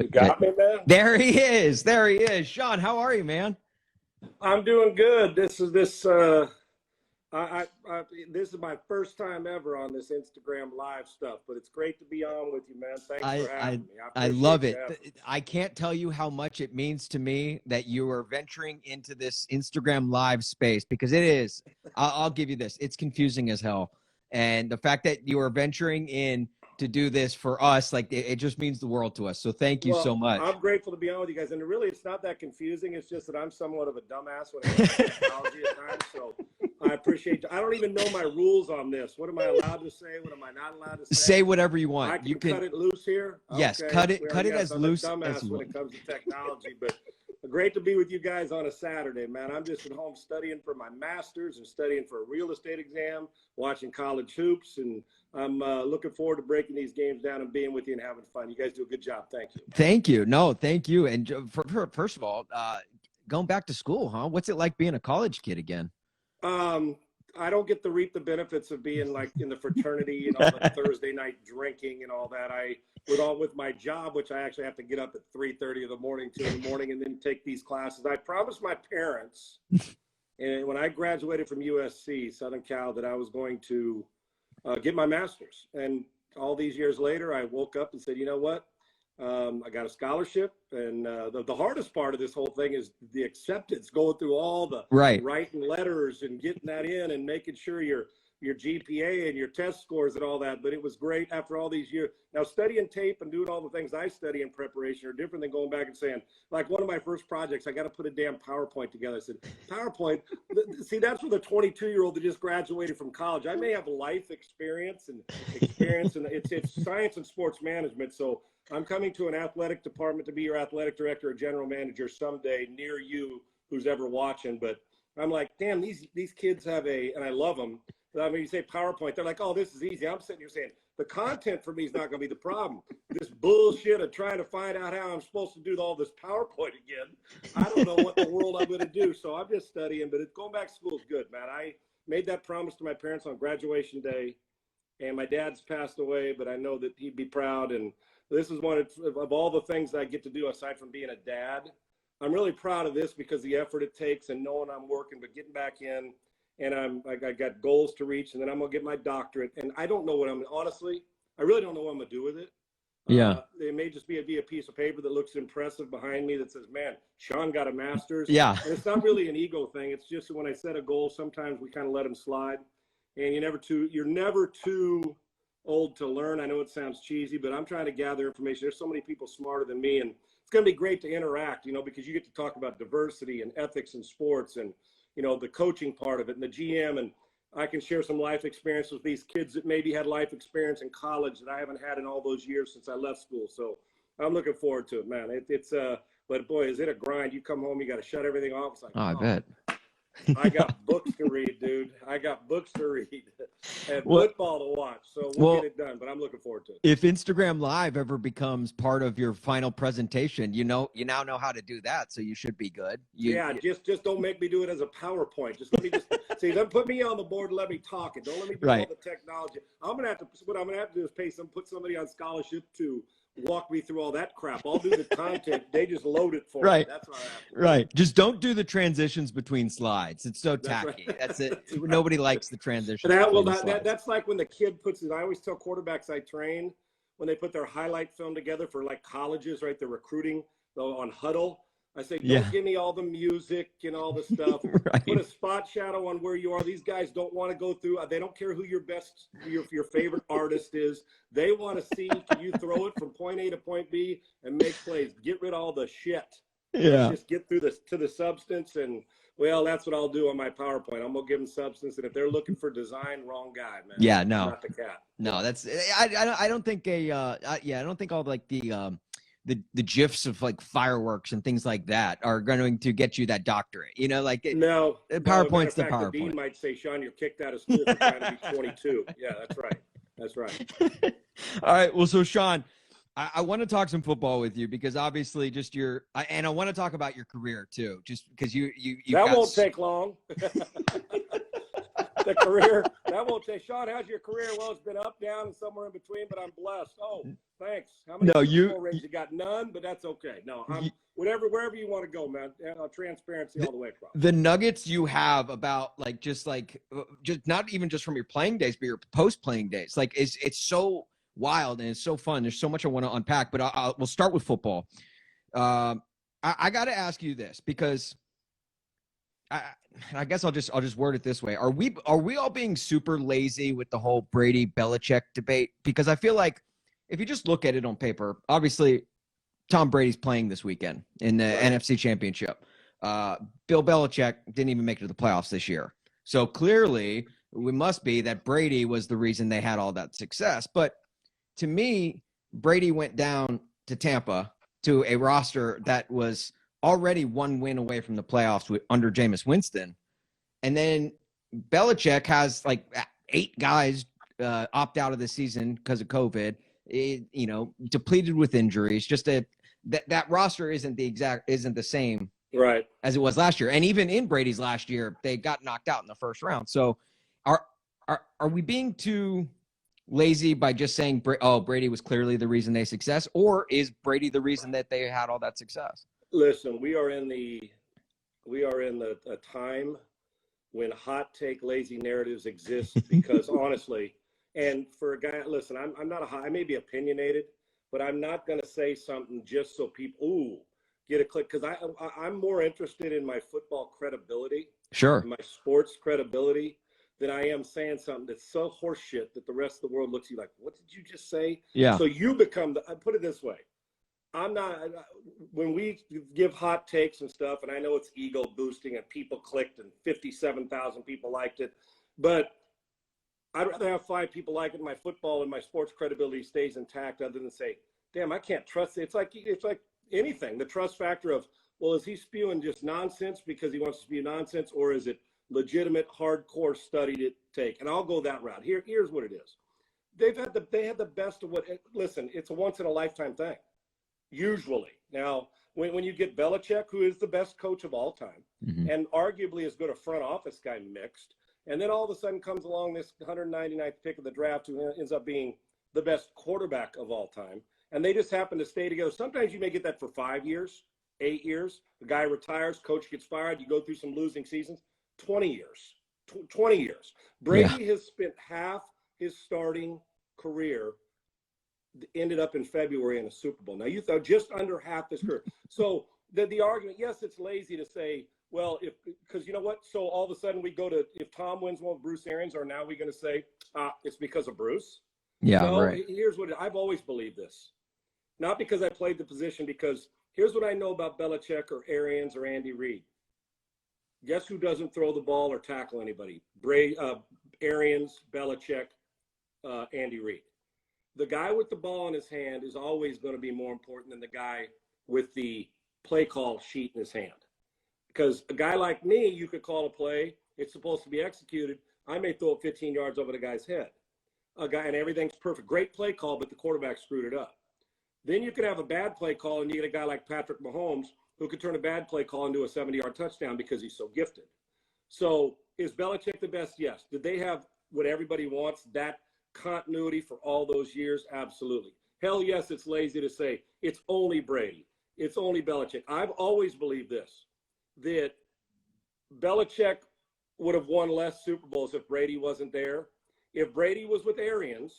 You got me, man? There he is. There he is. Sean, how are you, man? I'm doing good. This is my first time ever on this Instagram live stuff, but it's great to be on with you, man. Thanks for having me. I love it. I can't tell you how much it means to me that you are venturing into this Instagram live space, because it is, I'll give you this, it's confusing as hell. And the fact that you are venturing in to do this for us, like it just means the world to us. So thank you so much. I'm grateful to be on with you guys. And really, it's not that confusing. It's just that I'm somewhat of a dumbass when it comes to technology at times. So I appreciate I don't even know my rules on this. What am I allowed to say? What am I not allowed to say? Say whatever you want. I can cut it loose here? Yes, okay. cut it as I'm loose a dumbass as you when want. it comes to technology, but great to be with you guys on a Saturday, man. I'm just at home studying for my master's and studying for a real estate exam, watching college hoops, and I'm looking forward to breaking these games down and being with you and having fun. You guys do a good job. Thank you. Thank you. No, thank you. And first of all, going back to school, huh? What's it like being a college kid again? I don't get to reap the benefits of being like in the fraternity and all the Thursday night drinking and all that. With my job, which I actually have to get up at 3:30 in the morning, 2 in the morning, and then take these classes. I promised my parents, and when I graduated from USC, Southern Cal, that I was going to get my master's. And all these years later, I woke up and said, you know what? I got a scholarship, and the hardest part of this whole thing is the acceptance, going through all the writing letters and getting that in and making sure your GPA and your test scores and all that. But it was great after all these years. Now, studying tape and doing all the things I study in preparation are different than going back and saying, like one of my first projects, I got to put a damn PowerPoint together. I said, PowerPoint? See, that's for the 22-year-old that just graduated from college. I may have life experience, and it's science and sports management. So I'm coming to an athletic department to be your athletic director or general manager someday near you, who's ever watching. But I'm like, damn, these kids have and I love them. I mean, you say PowerPoint, they're like, oh, this is easy. I'm sitting here saying, the content for me is not going to be the problem. This bullshit of trying to find out how I'm supposed to do all this PowerPoint again, I don't know what the world I'm going to do. So I'm just studying, but going back to school is good, man. I made that promise to my parents on graduation day, and my dad's passed away, but I know that he'd be proud. And this is one of all the things that I get to do aside from being a dad. I'm really proud of this because the effort it takes and knowing I'm working, but getting back in. And I got goals to reach, and then I'm going to get my doctorate. And I don't know honestly, I really don't know what I'm going to do with it. Yeah. It may just be a piece of paper that looks impressive behind me that says, man, Sean got a master's. Yeah. And it's not really an ego thing. It's just when I set a goal, sometimes we kind of let them slide. And you're never too old to learn. I know it sounds cheesy, but I'm trying to gather information. There's so many people smarter than me, and it's going to be great to interact, because you get to talk about diversity and ethics in sports and, the coaching part of it and the GM, and I can share some life experience with these kids that maybe had life experience in college that I haven't had in all those years since I left school. So I'm looking forward to it, man. But boy, is it a grind. You come home, you got to shut everything off. It's like, I bet. I got books to read, dude. I got books to read and football to watch. So we'll get it done, but I'm looking forward to it. If Instagram Live ever becomes part of your final presentation, you now know how to do that, so you should be good. Just don't make me do it as a PowerPoint. Just let me don't put me on the board and let me talk it. Don't let me do all the technology. What I'm gonna have to do is put somebody on scholarship to walk me through all that crap. I'll do the content. They just load it for me. That's what I have to do. Right. Just don't do the transitions between slides. It's so tacky. That's it. Nobody likes the transitions. That's like when the kid puts it. I always tell quarterbacks I train when they put their highlight film together for like colleges, right? They're recruiting on Huddle. I say, don't give me all the music and all the stuff. Put a spot shadow on where you are. These guys don't want to go through. They don't care who your favorite artist is. They want to see you throw it from point A to point B and make plays. Get rid of all the shit. Yeah. Let's just get through to the substance. And, that's what I'll do on my PowerPoint. I'm going to give them substance. And if they're looking for design, wrong guy, man. Yeah, no. Not the cat. No, that's – I don't think I don't think all like the gifs of like fireworks and things like that are going to get you that doctorate. No. PowerPoint's the The PowerPoint. dean might say, Sean, you're kicked out of school for trying to be 22. Yeah, that's right. That's right. All right. Well, so Sean, I want to talk some football with you because obviously just and I want to talk about your career too, just because you that won't take long. the career. That won't say, Sean, how's your career? Well, it's been up, down, and somewhere in between, but I'm blessed. Oh, thanks. How many Super Bowl rings you got? None, but that's okay. No, I'm wherever you want to go, man. Transparency all the way across. The nuggets you have about just not even just from your playing days, but your post-playing days. Like it's so wild and it's so fun. There's so much I want to unpack, but we'll start with football. I got to ask you this because I guess I'll just word it this way. Are we all being super lazy with the whole Brady Belichick debate? Because I feel like if you just look at it on paper, obviously Tom Brady's playing this weekend in the NFC Championship. Bill Belichick didn't even make it to the playoffs this year. So clearly we must be that Brady was the reason they had all that success. But to me, Brady went down to Tampa to a roster that was already one win away from the playoffs under Jameis Winston. And then Belichick has 8 guys opt out of the season because of COVID, depleted with injuries. Just that roster isn't the same right as it was last year. And even in Brady's last year, they got knocked out in the first round. So are we being too lazy by just saying, Brady was clearly the reason they success, or is Brady the reason that they had all that success? Listen, we are in a time when hot take lazy narratives exist because honestly, and for a guy, listen, I'm not I may be opinionated, but I'm not going to say something just so people get a click, because I'm more interested in my football credibility, sure, my sports credibility, than I am saying something that's so horseshit that the rest of the world looks at you like, what did you just say? Yeah. So you become I put it this way. I'm not, when we give hot takes and stuff, and I know it's ego boosting and people clicked and 57,000 people liked it, but I'd rather have 5 people like it. My football and my sports credibility stays intact, other than say, damn, I can't trust it. It's like anything. The trust factor of, well, is he spewing just nonsense because he wants to spew nonsense, or is it legitimate, hardcore studied take? And I'll go that route. Here's what it is. They had the best of what. Listen, it's a once in a lifetime thing. Usually. Now, when you get Belichick, who is the best coach of all time, and arguably as good a front office guy mixed, and then all of a sudden comes along this 199th pick of the draft who ends up being the best quarterback of all time, and they just happen to stay together. Sometimes you may get that for 5 years, 8 years. The guy retires, coach gets fired, you go through some losing seasons. 20 years. 20 years. Brady has spent half his starting career ended up in February in a Super Bowl. Now, you thought just under half his career. So the argument, yes, it's lazy to say, well, because you know what? So all of a sudden we go to, if Tom wins one with Bruce Arians, or now we're going to say, it's because of Bruce? Yeah, no, right. Here's what, I've always believed this. Not because I played the position, because here's what I know about Belichick or Arians or Andy Reid. Guess who doesn't throw the ball or tackle anybody? Arians, Belichick, Andy Reid. The guy with the ball in his hand is always going to be more important than the guy with the play call sheet in his hand. Because a guy like me, you could call a play, it's supposed to be executed. I may throw it 15 yards over the guy's head. And everything's perfect. Great play call, but the quarterback screwed it up. Then you could have a bad play call, and you get a guy like Patrick Mahomes who could turn a bad play call into a 70-yard touchdown because he's so gifted. So is Belichick the best? Yes. Did they have what everybody wants, that continuity for all those years? Absolutely. Hell yes, it's lazy to say it's only Brady, it's only Belichick. I've always believed this, that Belichick would have won less Super Bowls if Brady wasn't there. If Brady was with Arians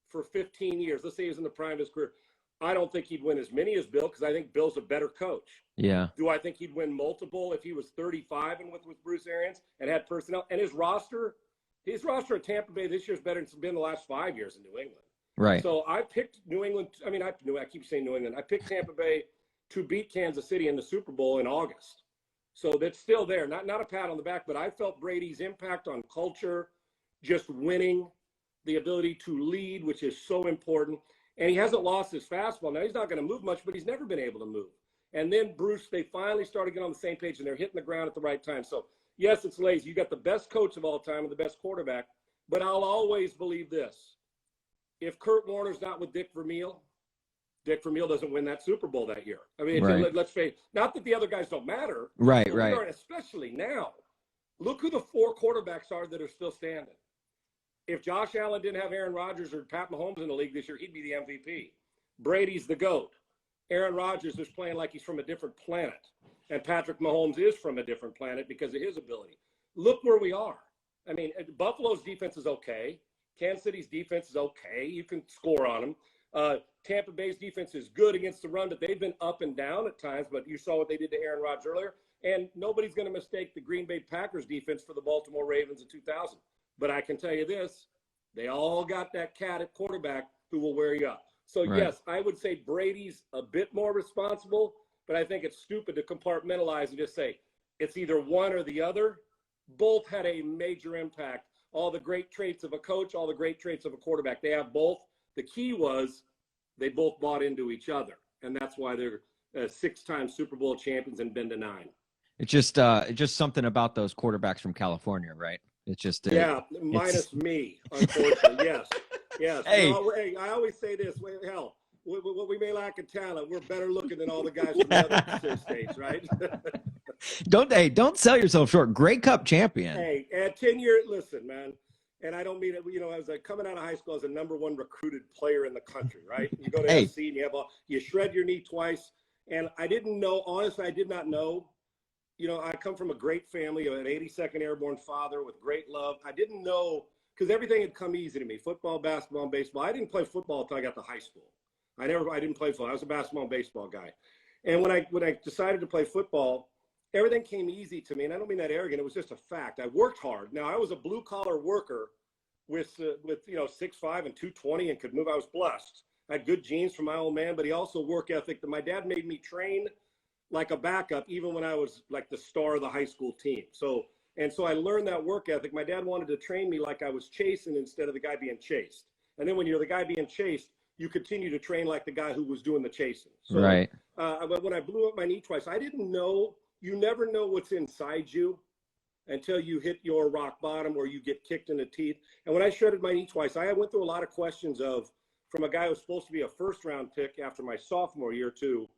for 15 years, let's say he was in the prime of his career, I don't think he'd win as many as Bill, because I think Bill's a better coach. Yeah. Do I think he'd win multiple if he was 35 and with Bruce Arians and had personnel? And his roster at Tampa Bay this year is better than it's been the last 5 years in New England. Right. So I picked New England. I mean, I keep saying New England. I picked Tampa Bay to beat Kansas City in the Super Bowl in August. So that's still there. Not a pat on the back, but I felt Brady's impact on culture, just winning, the ability to lead, which is so important. And he hasn't lost his fastball. Now, he's not going to move much, but he's never been able to move. And then Bruce, they finally started getting on the same page, and they're hitting the ground at the right time. So, yes, it's lazy. You got the best coach of all time and the best quarterback, but I'll always believe this. If Kurt Warner's not with Dick Vermeil doesn't win that Super Bowl that year. I mean, right. Let's face it. Not that the other guys don't matter. Right. Especially now. Look who the 4 quarterbacks are that are still standing. If Josh Allen didn't have Aaron Rodgers or Pat Mahomes in the league this year, he'd be the MVP. Brady's the GOAT. Aaron Rodgers is playing like he's from a different planet. And Patrick Mahomes is from a different planet because of his ability. Look where we are. I mean, Buffalo's defense is okay. Kansas City's defense is okay. You can score on them. Tampa Bay's defense is good against the run, but they've been up and down at times. But you saw what they did to Aaron Rodgers earlier. And nobody's going to mistake the Green Bay Packers defense for the Baltimore Ravens in 2000. But I can tell you this, they all got that cat at quarterback who will wear you up. So, Right. Yes, I would say Brady's a bit more responsible, but I think it's stupid to compartmentalize and just say it's either one or the other. Both had a major impact. All the great traits of a coach, all the great traits of a quarterback. They have both. The key was they both bought into each other, and that's why they're 6-time Super Bowl champions and been to 9. It's just something about those quarterbacks from California, right? It's just minus me, unfortunately. Yes. Hey. No, I always say this. Hell, we may lack in talent. We're better looking than all the guys from the other states, right? Don't sell yourself short. Grey Cup champion. Hey, at 10 years, listen, man. And I don't mean it. I was coming out of high school as a number 1 recruited player in the country, right? You go to SC and you shred your knee twice. And I didn't know. Honestly, I did not know. I come from a great family, an 82nd Airborne father with great love. I didn't know because everything had come easy to me: football, basketball, and baseball. I didn't play football until I got to high school. I didn't play football. I was a basketball and baseball guy. And when I decided to play football, everything came easy to me. And I don't mean that arrogant. It was just a fact. I worked hard. Now I was a blue collar worker with 6'5" and 220 and could move. I was blessed. I had good genes from my old man, but he also work ethic. That my dad made me train like a backup, even when I was like the star of the high school team. So I learned that work ethic. My dad wanted to train me like I was chasing instead of the guy being chased. And then when you're the guy being chased, you continue to train like the guy who was doing the chasing. So, right. But when I blew up my knee twice, I didn't know. You never know what's inside you until you hit your rock bottom or you get kicked in the teeth. And when I shredded my knee twice, I went through a lot of questions from a guy who was supposed to be a first-round pick after my sophomore year to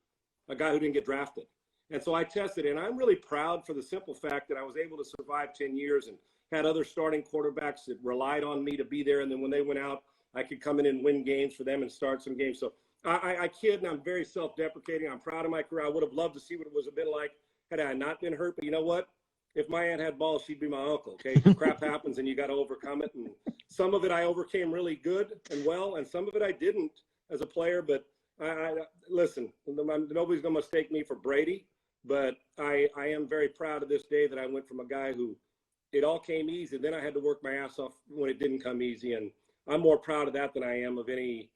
a guy who didn't get drafted. And so I tested, and I'm really proud for the simple fact that I was able to survive 10 years and had other starting quarterbacks that relied on me to be there. And then when they went out, I could come in and win games for them and start some games. So I kid, and I'm very self-deprecating. I'm proud of my career. I would have loved to see what it was been like had I not been hurt. But you know what? If my aunt had balls, she'd be my uncle, okay? Crap happens, and you got to overcome it. And some of it I overcame really good and well, and some of it I didn't as a player. But listen, nobody's going to mistake me for Brady. But I am very proud of this day that I went from a guy who it all came easy. And then I had to work my ass off when it didn't come easy. And I'm more proud of that than I am of any,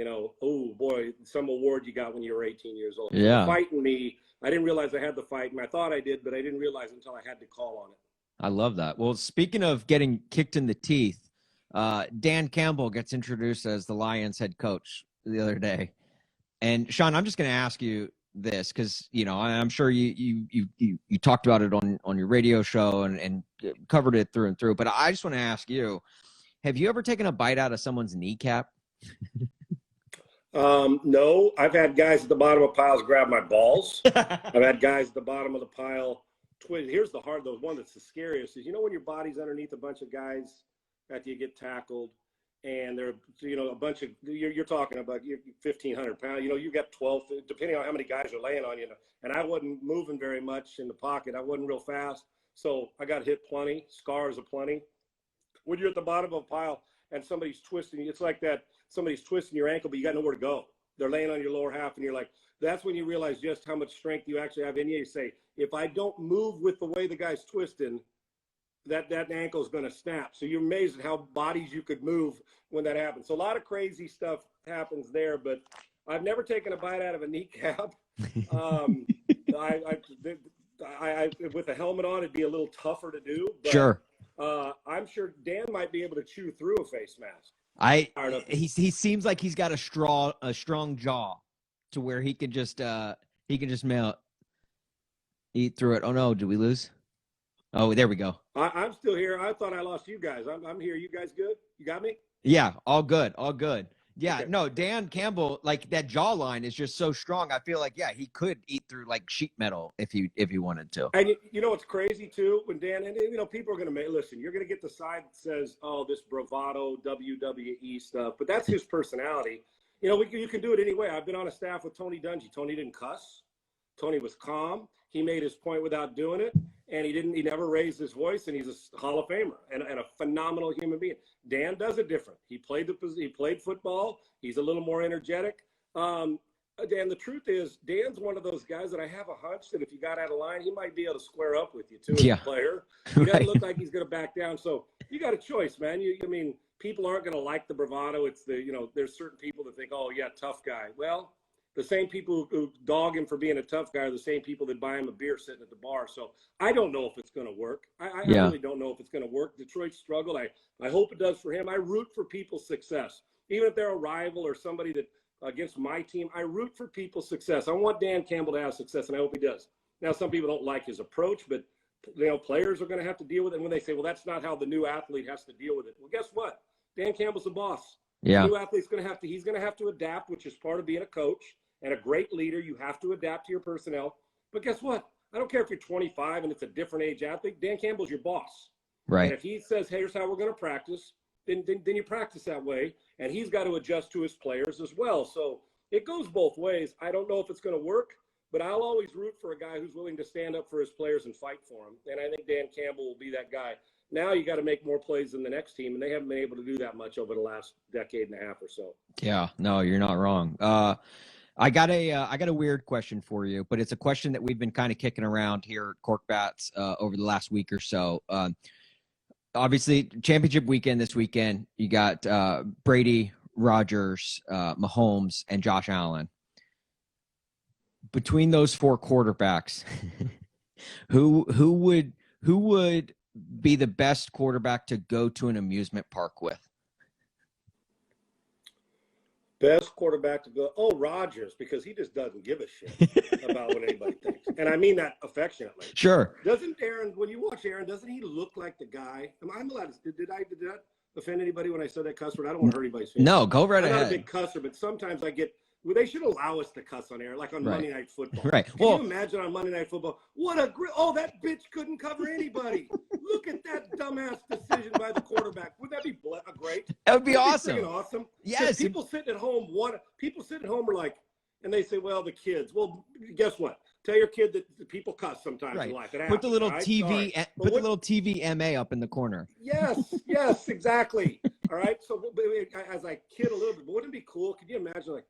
oh boy, some award you got when you were 18 years old. Yeah. Fighting me, I didn't realize I had the fight. And I thought I did, but I didn't realize until I had to call on it. I love that. Well, speaking of getting kicked in the teeth, Dan Campbell gets introduced as the Lions head coach the other day. And Sean, I'm just going to ask you this because I'm sure you talked about it on your radio show and covered it through and through. But I just want to ask you: have you ever taken a bite out of someone's kneecap? No, I've had guys at the bottom of piles grab my balls. I've had guys at the bottom of the pile twist. Here's the one that's the scariest is when your body's underneath a bunch of guys after you get tackled. And they're, a bunch of, you're talking about 1,500 pounds, you got 12, depending on how many guys are laying on you. And I wasn't moving very much in the pocket. I wasn't real fast. So I got hit plenty, scars aplenty. When you're at the bottom of a pile and somebody's twisting you, it's like that, somebody's twisting your ankle, but you got nowhere to go. They're laying on your lower half and you're like, that's when you realize just how much strength you actually have in you. You say, if I don't move with the way the guy's twisting, that ankle is going to snap. So you're amazed at how bodies you could move when that happens. So a lot of crazy stuff happens there, but I've never taken a bite out of a kneecap. I with a helmet on, it'd be a little tougher to do. But, sure. I'm sure Dan might be able to chew through a face mask. He seems like he's got a strong jaw to where he can just eat through it. Oh no, did we lose? Oh, there we go. I'm still here. I thought I lost you guys. I'm here. You guys good? You got me? Yeah, all good. Yeah, Okay. no, Dan Campbell, like that jawline is just so strong. I feel like, yeah, he could eat through like sheet metal if he wanted to. And you know what's crazy too? When Dan, and you know, people are going to make, listen, you're going to get the side that says, oh, this bravado WWE stuff, but that's his personality. You know, you can do it anyway. I've been on a staff with Tony Dungy. Tony didn't cuss. Tony was calm. He made his point without doing it. And he never raised his voice, and he's a Hall of Famer and a phenomenal human being. Dan does it different. He played football. He's a little more energetic. Dan, the truth is, Dan's one of those guys that I have a hunch that if you got out of line, he might be able to square up with you too as a player. He doesn't look like he's going to back down. So you got a choice, man. I mean, people aren't going to like the bravado. It's there's certain people that think, oh yeah, tough guy. Well, the same people who dog him for being a tough guy are the same people that buy him a beer sitting at the bar. So I don't know if it's going to work. I really don't know if it's going to work. Detroit struggled. I hope it does for him. I root for people's success, even if they're a rival or somebody that against my team. I root for people's success. I want Dan Campbell to have success, and I hope he does. Now, some people don't like his approach, but players are going to have to deal with it. And when they say, well, that's not how the new athlete has to deal with it. Well, guess what? Dan Campbell's the boss. Yeah. The new athlete's he's going to have to adapt, which is part of being a coach and a great leader. You have to adapt to your personnel. But guess what? I don't care if you're 25 and it's a different age athlete. Dan Campbell's your boss. Right. And if he says, hey, here's how we're going to practice, then you practice that way. And he's got to adjust to his players as well. So it goes both ways. I don't know if it's going to work, but I'll always root for a guy who's willing to stand up for his players and fight for them. And I think Dan Campbell will be that guy. Now you got to make more plays than the next team, and they haven't been able to do that much over the last decade and a half or so. Yeah, no, you're not wrong. I got a weird question for you, but it's a question that we've been kind of kicking around here at Cork Bats over the last week or so. Obviously, championship weekend this weekend, you got Brady, Rodgers, Mahomes, and Josh Allen. Between those four quarterbacks, who would be the best quarterback to go to an amusement park with? Best quarterback to go? Oh, Rodgers, because he just doesn't give a shit about what anybody thinks. And I mean that affectionately. Sure. Doesn't Aaron, when you watch Aaron, doesn't he look like the guy? I'm allowed to, did I offend anybody when I said that cuss word? I don't want to hurt anybody's feelings. No, go right ahead. I'm not a big cusser, but sometimes I get, well, they should allow us to cuss on air, like on Monday Night Football. Right. Can you imagine on Monday Night Football? What a great, oh, that bitch couldn't cover anybody. Look at that dumbass decision by the quarterback. Wouldn't that be great? That would be awesome. Awesome. Yes. People sitting at home are like, and they say, well, the kids. Well, guess what? Tell your kid that people cuss sometimes in life. It happens, put the little TV, the little TV MA up in the corner. Yes, exactly. All right. So as I kid a little bit, but wouldn't it be cool? Could you imagine, like,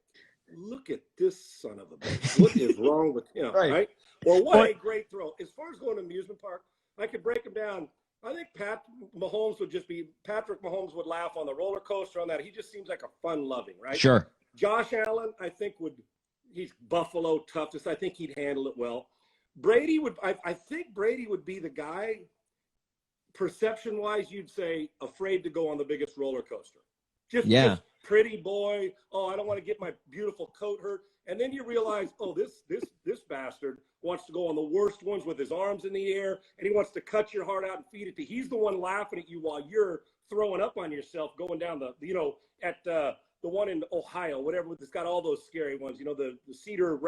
look at this son of a bitch. What is wrong with him? Right? Or what a great throw. As far as going to amusement park, I could break him down. I think Patrick Mahomes would laugh on the roller coaster on that. He just seems like a fun-loving, right? Sure. Josh Allen, I think he's Buffalo toughest. I think he'd handle it well. Brady I think Brady would be the guy, perception-wise, you'd say, afraid to go on the biggest roller coaster. Just pretty boy. Oh, I don't want to get my beautiful coat hurt. And then you realize, oh, this bastard wants to go on the worst ones with his arms in the air, and he wants to cut your heart out and feed it to. He's the one laughing at you while you're throwing up on yourself going down at the one in Ohio, whatever. It's got all those scary ones. The Cedar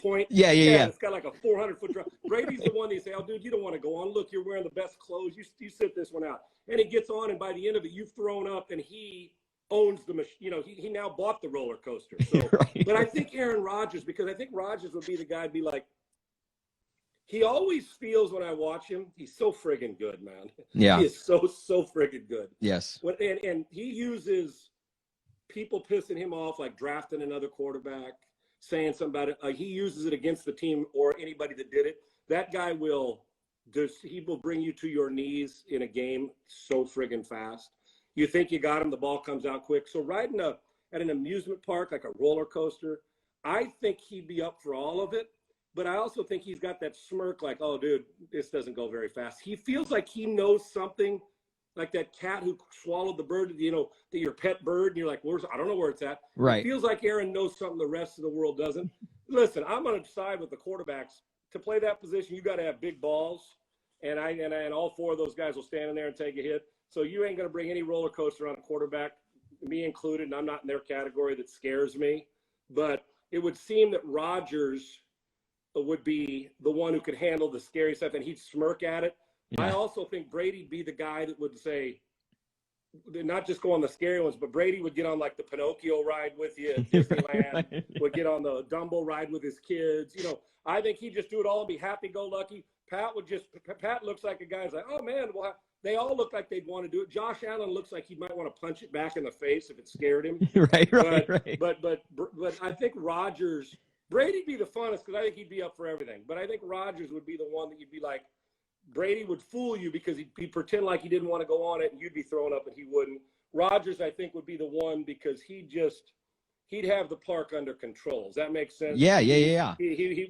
Point. Yeah. It's got like a 400-foot drop. Brady's the one that you say, oh, dude, you don't want to go on. Look, you're wearing the best clothes. You sit this one out. And he gets on, and by the end of it, you've thrown up, and he owns the machine. He now bought the roller coaster. So, but I think Aaron Rodgers, because I think Rodgers would be the guy to be like, he always feels when I watch him, he's so friggin' good, man. Yeah. He is so friggin' good. Yes. And he uses people pissing him off, like drafting another quarterback, saying something about it. He uses it against the team or anybody that did it. That guy he will bring you to your knees in a game so friggin' fast. You think you got him, the ball comes out quick. So riding at an amusement park, like a roller coaster, I think he'd be up for all of it. But I also think he's got that smirk like, oh, dude, this doesn't go very fast. He feels like he knows something, like that cat who swallowed the bird, your pet bird, and you're like, I don't know where it's at. Right. It feels like Aaron knows something the rest of the world doesn't. Listen, I'm going to side with the quarterbacks. To play that position, you got to have big balls, and all four of those guys will stand in there and take a hit. So you ain't going to bring any roller coaster on a quarterback. me included, and I'm not in their category, that scares me. But it would seem that Rodgers would be the one who could handle the scary stuff, and he'd smirk at it. Yeah. I also think Brady'd be the guy that would say, not just go on the scary ones, but Brady would get on like the Pinocchio ride with you at Disneyland, would get on the Dumbo ride with his kids. You know, I think he'd just do it all and be happy-go-lucky. Pat looks like a guy who's like, oh man, well, they all look like they'd want to do it. Josh Allen looks like he might want to punch it back in the face if it scared him. Right. But I think Rodgers, Brady'd be the funnest because I think he'd be up for everything. But I think Rodgers would be the one that you'd be like, Brady would fool you because he'd pretend like he didn't want to go on it and you'd be throwing up and he wouldn't. Rodgers, I think, would be the one because he'd have the park under control. Does that make sense? Yeah.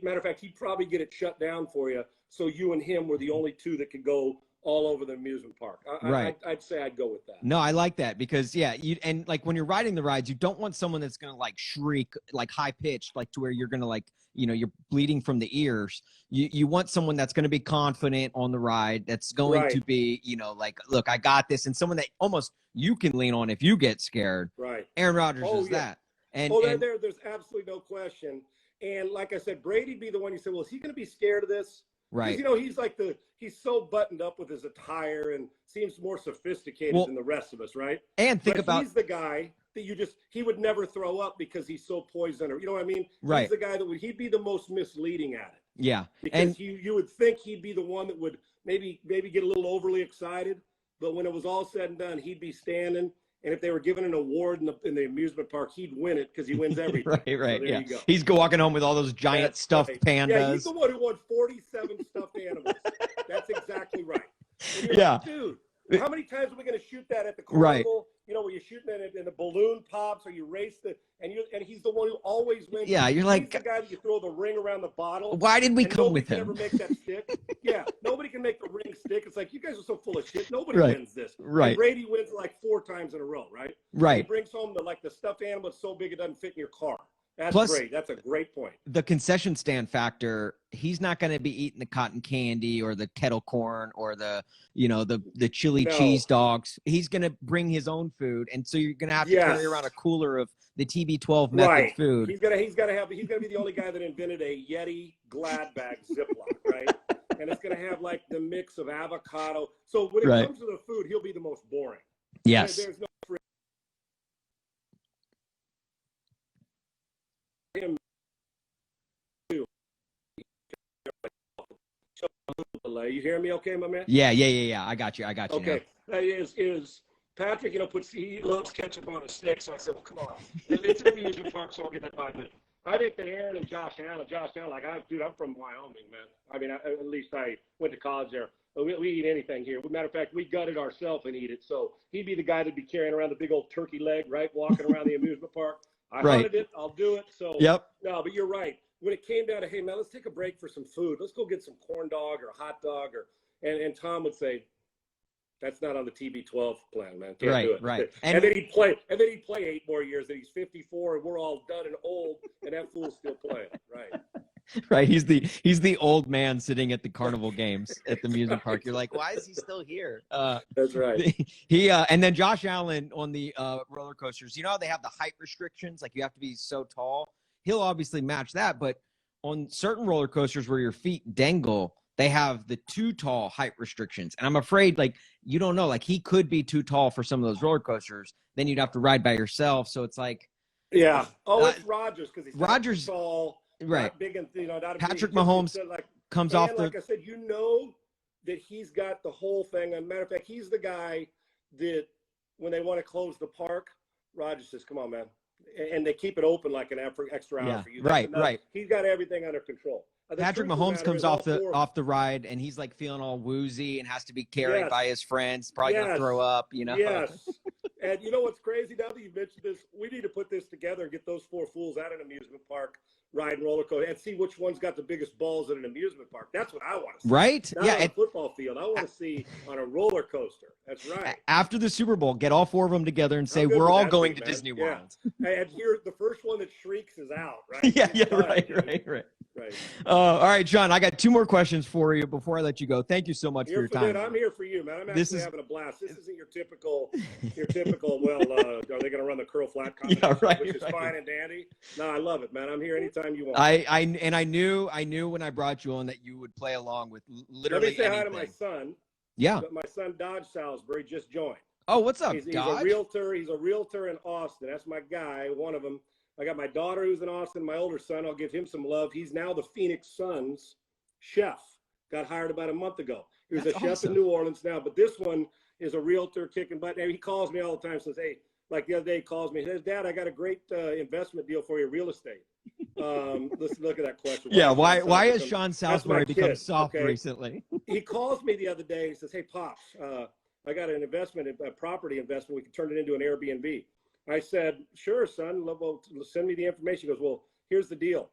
Matter of fact, he'd probably get it shut down for you. So you and him were the only two that could go all over the amusement park. Right. I'd say I'd go with that. No, I like that because and like when you're riding the rides, you don't want someone that's going to like shriek, like high pitched, like to where you're going to like, you're bleeding from the ears. You want someone that's going to be confident on the ride. That's going to be, like, look, I got this. And someone that almost you can lean on if you get scared. Right. Aaron Rodgers is that. And there's absolutely no question. And like I said, Brady'd be the one you said, well, is he going to be scared of this? Right. He's so buttoned up with his attire and seems more sophisticated than the rest of us, right? And he's the guy that he would never throw up because he's so poised under. You know what I mean? Right. He's the guy that he'd be the most misleading at it. Yeah. Because you would think he'd be the one that would maybe get a little overly excited, but when it was all said and done, he'd be standing. And if they were given an award in the amusement park, he'd win it because he wins everything. Right. So there yeah. you go. He's walking home with all those giant stuffed pandas. Yeah, he's the one who won 47 stuffed animals. That's exactly right. Yeah. Like, dude, how many times are we going to shoot that at the carnival? Right. Where you're shooting it and the balloon pops or you race and he's the one who always wins. Yeah, you're like, he's the guy that you throw the ring around the bottle. Why did we come with him? Nobody can ever make that stick. Yeah, nobody can make the ring stick. It's like, you guys are so full of shit. Nobody wins this. Right. And Brady wins like 4 times in a row, right? Right. He brings home the stuffed animal that's so big it doesn't fit in your car. That's Plus, great. That's a great point. The concession stand factor, he's not going to be eating the cotton candy or the kettle corn or the chili cheese dogs. He's going to bring his own food. And so you're going to have to carry around a cooler of the TB12 method food. He's going to be the only guy that invented a Yeti Glad bag Ziploc, right? And it's going to have like the mix of avocado. So when it comes to the food, he'll be the most boring. Yes. There's no him. You hear me okay, my man? Yeah. I got you. Okay. Is Patrick, he loves ketchup on a stick, so I said, well, come on. It's an amusement park, so I'll get that 5 minutes. I think that Aaron and Josh Allen, I'm from Wyoming, man. I mean, at least I went to college there. We eat anything here. As a matter of fact, we gut it ourselves and eat it. So he'd be the guy that'd be carrying around the big old turkey leg, right, walking around the amusement park. I hunted it. I'll do it. So no, but you're right. When it came down to, hey, man, let's take a break for some food. Let's go get some corn dog or a hot dog. And Tom would say, that's not on the TB12 plan, man. Can't do it. Right. And then he'd play 8 more years. And he's 54, and we're all done and old, and that fool's still playing. Right. Right. He's the old man sitting at the carnival games at the amusement park. You're like, why is he still here? That's right. And then Josh Allen on the roller coasters. You know how they have the height restrictions? Like you have to be so tall. He'll obviously match that, but on certain roller coasters where your feet dangle, they have the too tall height restrictions. And I'm afraid, like, you don't know, like he could be too tall for some of those roller coasters. Then you'd have to ride by yourself. So it's like, it's Rodgers because he's tall, right? Not big and not Patrick big, Mahomes comes off the. Like I said, that he's got the whole thing. As a matter of fact, he's the guy that when they want to close the park, Rodgers says, "Come on, man." And they keep it open like an extra hour for you. Right. He's got everything under control. Patrick Mahomes comes off the ride and he's like feeling all woozy and has to be carried by his friends. Probably gonna throw up, Yes. And you know what's crazy? Now that you mentioned this, we need to put this together and get those 4 fools at an amusement park, riding roller coaster, and see which one's got the biggest balls at an amusement park. That's what I want to see. Right? Not on a football field. I want to see on a roller coaster. That's right. After the Super Bowl, get all 4 of them together and say we're all going to Disney World. And here, the first one that shrieks is out. Right? Right. Right. All right, Sean, I got 2 more questions for you before I let you go. Thank you so much for your time. Dude, I'm here for you, man. I'm actually having a blast. This isn't your typical, well, are they going to run the curl flat combination, which is fine and dandy? No, I love it, man. I'm here anytime you want. I knew when I brought you on that you would play along with literally anything. Let me say hi to my son. Yeah. But my son, Dodge Salisbury, just joined. Oh, what's up, He's Dodge? a realtor. He's a realtor in Austin. That's my guy, one of them. I got my daughter who's in Austin, my older son. I'll give him some love. He's now the Phoenix Suns chef. Got hired about a month ago. He was a chef in New Orleans now, but this one is a realtor kicking butt. And he calls me all the time, says, hey, like the other day, he calls me, he says, Dad, I got a great investment deal for you, real estate. Let's look at that question. Yeah, why has Sean Salisbury become soft recently? He calls me the other day and says, hey, Pops, I got an investment, a property investment. We can turn it into an Airbnb. I said, sure, son. Well, send me the information. He goes, well, here's the deal.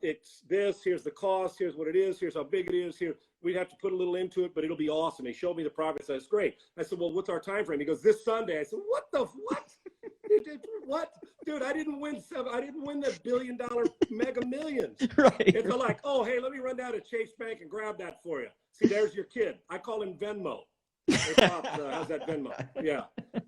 It's this. Here's the cost. Here's what it is. Here's how big it is. Here, we'd have to put a little into it, but it'll be awesome. He showed me the property. I said, it's great. I said, well, what's our time frame? He goes, this Sunday. I said, what? What? Dude, I didn't win the $1 billion Mega Millions. Right. And they're like, oh, hey, let me run down to Chase Bank and grab that for you. See, there's your kid. I call him Venmo. Hey, Pops, how's that Venmo? Yeah.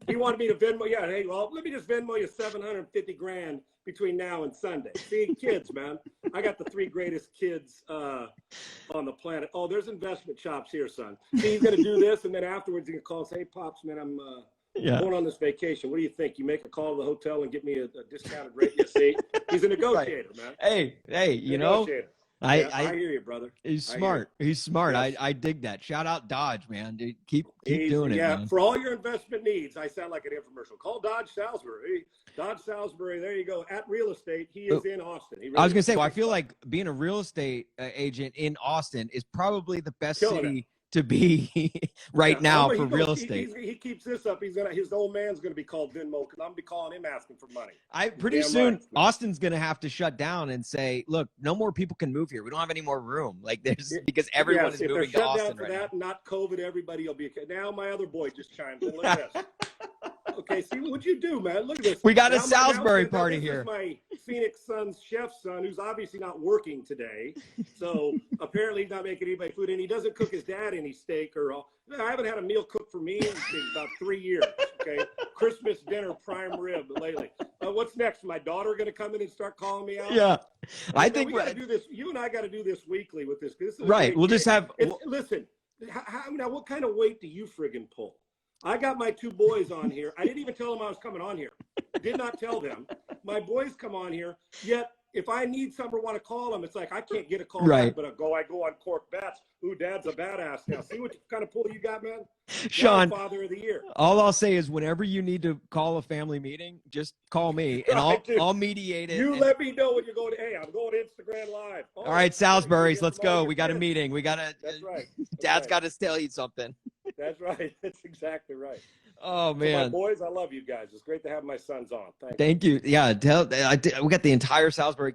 He wanted me to Venmo. Yeah. Hey, well, let me just Venmo you $750,000 between now and Sunday. See, kids, man. I got the 3 greatest kids on the planet. Oh, there's investment chops here, son. See, he's going to do this, and then afterwards he can call and say, hey, Pops, man, I'm going on this vacation. What do you think? You make a call to the hotel and get me a discounted rate. You see, he's a negotiator, man. Hey, you know. I hear you, brother. He's smart. He's smart. Yes. I dig that. Shout out Dodge, man. Dude, keep doing it. Yeah, man. For all your investment needs, I sound like an infomercial. Call Dodge Salisbury. Dodge Salisbury, there you go. At real estate, he is in Austin. I was gonna say, well, I feel like being a real estate agent in Austin is probably the best city to be now for real estate. He keeps this up. His old man's gonna be called Venmo because I'm gonna be calling him asking for money. Pretty soon, right, Austin's gonna have to shut down and say, look, no more people can move here. We don't have any more room. Like because everyone is moving to Austin right now. Not COVID, everybody will be okay. Now my other boy just chimed in. Look at this. Okay, see what you do, man. Look at this. We got a Salisbury party here. This is my Phoenix Suns chef's son, who's obviously not working today. So apparently he's not making anybody food, and he doesn't cook his dad any steak or all. I haven't had a meal cooked for me in about 3 years. Okay, Christmas dinner prime rib lately. What's next? My daughter going to come in and start calling me out? Yeah, I think we got to do this. You and I got to do this weekly with this. This is right. We'll just have. Listen, now what kind of weight do you friggin' pull? I got my 2 boys on here. I didn't even tell them I was coming on here. Did not tell them. My boys come on here. Yet, if I need something or want to call them, it's like I can't get a call back, but I go on Korked bets. Ooh, Dad's a badass now. See what kind of pull you got, man? Sean, Father of the Year. All I'll say is whenever you need to call a family meeting, just call me and I'll mediate it. Let me know when you're going. Hey, I'm going to Instagram Live. All right, Salisbury's, let's go. We got a meeting. We got to. That's right. Dad's got to tell you something. That's right. That's exactly right. Oh man, so my boys, I love you guys. It's great to have my sons on. Thank you. Yeah, we got the entire Salisbury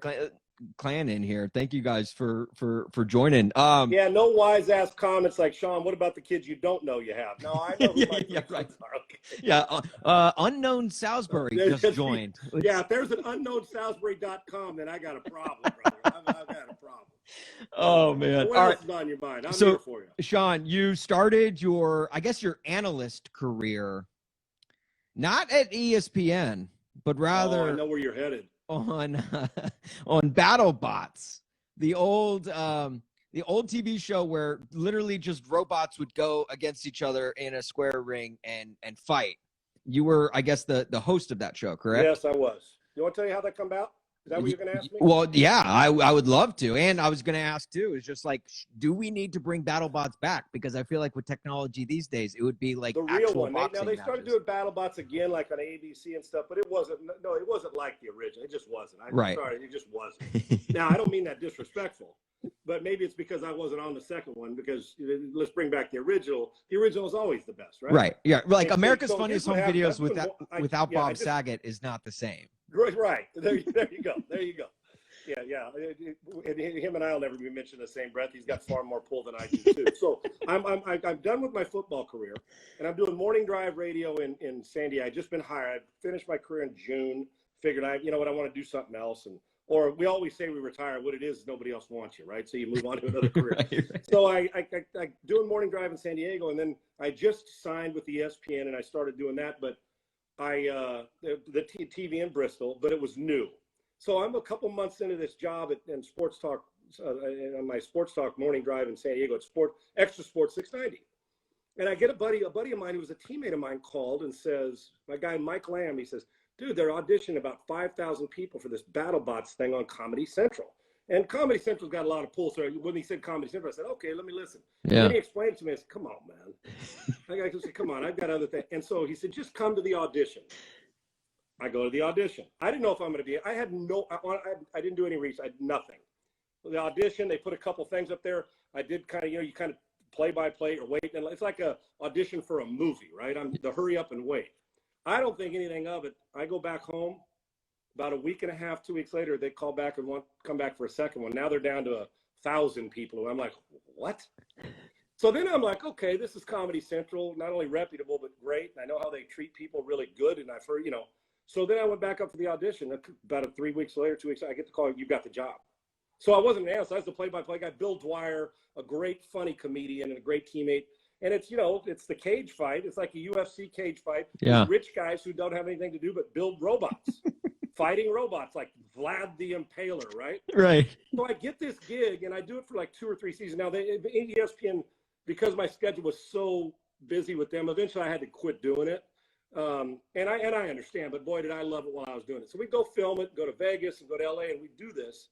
clan in here. Thank you guys for joining. Yeah, no wise ass comments like Sean. What about the kids you don't know you have? No, I know who my kids are. Okay. Yeah, unknown Salisbury just joined. Yeah, if there's an unknownsalisbury.com, then I got a problem, brother. I've got a problem. Oh man! What else is on your mind? I'm here for you. Sean, you started your analyst career not at ESPN, but rather I know where you're headed. On BattleBots, the old TV show where literally just robots would go against each other in a square ring and fight. You were, I guess, the host of that show, correct? Yes, I was. You want to tell you how that come about? Is that what you're going to ask me? Well, yeah, I would love to. And I was going to ask, too, is just like, do we need to bring BattleBots back? Because I feel like with technology these days, it would be like the real one. Now, they started doing BattleBots again, like on ABC and stuff, but it wasn't like the original. It just wasn't. Sorry, it just wasn't. Now, I don't mean that disrespectful, but maybe it's because I wasn't on the second one, because let's bring back the original. The original is always the best, right? Right, yeah. Like America's Funniest Home Videos without Bob Saget is not the same. Right. There you go. Yeah. And him and I will never be mentioned in the same breath. He's got far more pull than I do too. So I'm done with my football career, and I'm doing morning drive radio in San Diego. I've just been hired. I finished my career in June. Figured I want to do something else, and or we always say we retire. What it is nobody else wants you, right? So you move on to another career. Right. So I doing morning drive in San Diego, and then I just signed with ESPN, and I started doing that. But the TV in Bristol, but it was new. So I'm a couple months into this job in Sports Talk, on my Sports Talk morning drive in San Diego at Extra Sports 690. And I get a buddy of mine who was a teammate of mine called and says, my guy Mike Lamb, he says, dude, they're auditioning about 5,000 people for this BattleBots thing on Comedy Central. And Comedy Central's got a lot of pull. So when he said Comedy Central, I said, okay, let me listen. Yeah. And he explained it to me. I said, come on, man. I said, come on, I've got other things. And so he said, just come to the audition. I go to the audition. I didn't know if I'm going to be, I didn't do any research. I did nothing. The audition, they put a couple things up there. I did kind of, you kind of play by play or wait. And it's like a audition for a movie, right? I'm the hurry up and wait. I don't think anything of it. I go back home. About a week and a half, 2 weeks later, they call back and want to come back for a second one. Now they're down to 1,000 people. I'm like, what? So then I'm like, okay, this is Comedy Central, not only reputable, but great. And I know how they treat people really good. And I've heard, so then I went back up for the audition. About 3 weeks later, 2 weeks, I get the call, you got the job. So I wasn't an analyst. I was the play-by-play guy. Bill Dwyer, a great, funny comedian and a great teammate. And it's, it's the cage fight. It's like a UFC cage fight. Yeah. With rich guys who don't have anything to do but build robots. Fighting robots like Vlad the Impaler, right? Right. So I get this gig, and I do it for like 2 or 3 seasons. Now, ESPN, because my schedule was so busy with them, eventually I had to quit doing it. And I understand, but boy, did I love it while I was doing it. So we go film it, go to Vegas and go to LA, and we do this.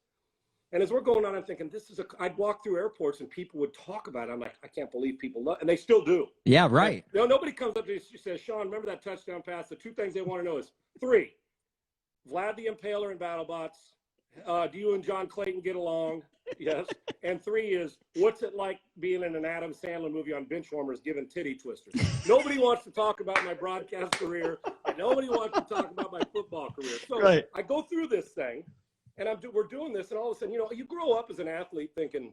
And as we're going on, I'm thinking, I'd walk through airports and people would talk about it. I'm like, I can't believe people love, and they still do. Yeah, right. Nobody comes up to you and says, Sean, remember that touchdown pass? The 2 things they want to know is 3, Vlad the Impaler and BattleBots. Do you and John Clayton get along? Yes. And 3 is, what's it like being in an Adam Sandler movie on Benchwarmers giving titty twisters? Nobody wants to talk about my broadcast career, and nobody wants to talk about my football career. So right. I go through this thing, and we're doing this, and all of a sudden, you grow up as an athlete thinking,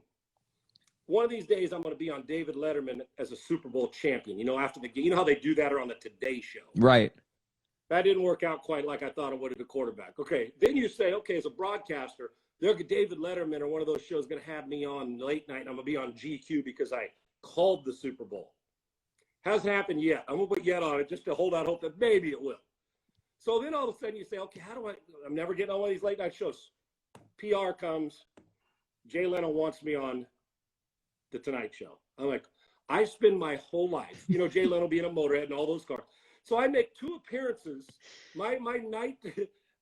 one of these days I'm going to be on David Letterman as a Super Bowl champion, after the game. You know how they do that, or on the Today Show. Right. That didn't work out quite like I thought it would as a quarterback. Okay, then you say, okay, as a broadcaster, David Letterman or one of those shows going to have me on late night, and I'm going to be on GQ because I called the Super Bowl. Hasn't happened yet. I'm going to put yet on it just to hold out hope that maybe it will. So then all of a sudden you say, okay, I'm never getting on one of these late night shows. PR comes. Jay Leno wants me on the Tonight Show. I'm like, I spend my whole life, Jay Leno being a Motorhead and all those cars. So I make 2 appearances. My night,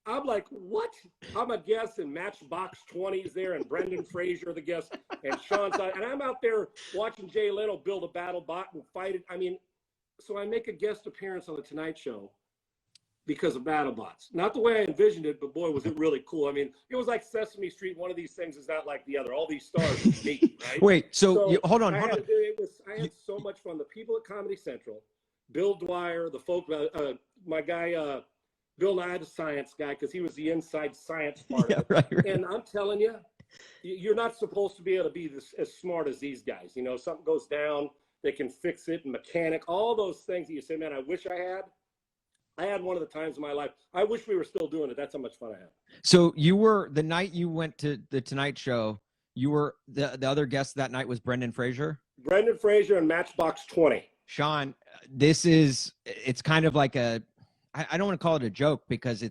I'm like, what? I'm a guest, and Matchbox 20's there, and Brendan Fraser, the guest, and Sean Salisbury. And I'm out there watching Jay Leno build a battle bot and fight it. I mean, so I make a guest appearance on the Tonight Show because of BattleBots. Not the way I envisioned it, but boy, was it really cool. I mean, it was like Sesame Street. One of these things is not like the other. All these stars are me, right? Wait, hold on. I had so much fun. The people at Comedy Central, Bill Dwyer, the folk, my guy, Bill Nye, the science guy, because he was the inside science part of it. Right. And I'm telling you, you're not supposed to be able to be as smart as these guys. Something goes down, they can fix it, and mechanic, all those things that you say, man, I wish I had. I had one of the times in my life. I wish we were still doing it. That's how much fun I had. So you were, the night you went to the Tonight Show, you were, the other guest that night was Brendan Fraser? Brendan Fraser and Matchbox 20. Sean, it's kind of like I don't want to call it a joke because